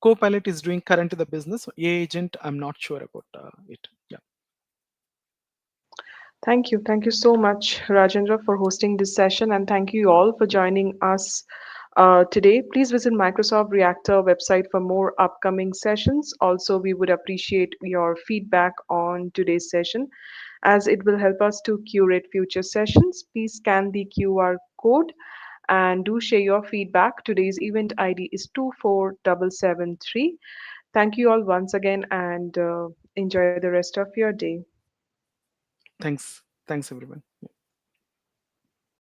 Copilot is doing currently the business. AI agent, I'm not sure about it. Yeah. Thank you. Thank you so much, Rajendra, for hosting this session, and thank you all for joining us today. Please visit Microsoft Reactor website for more upcoming sessions. Also, we would appreciate your feedback on today's session as it will help us to curate future sessions. Please scan the QR code and do share your feedback. Today's event ID is 24773. Thank you all once again and enjoy the rest of your day. Thanks. Thanks, everyone.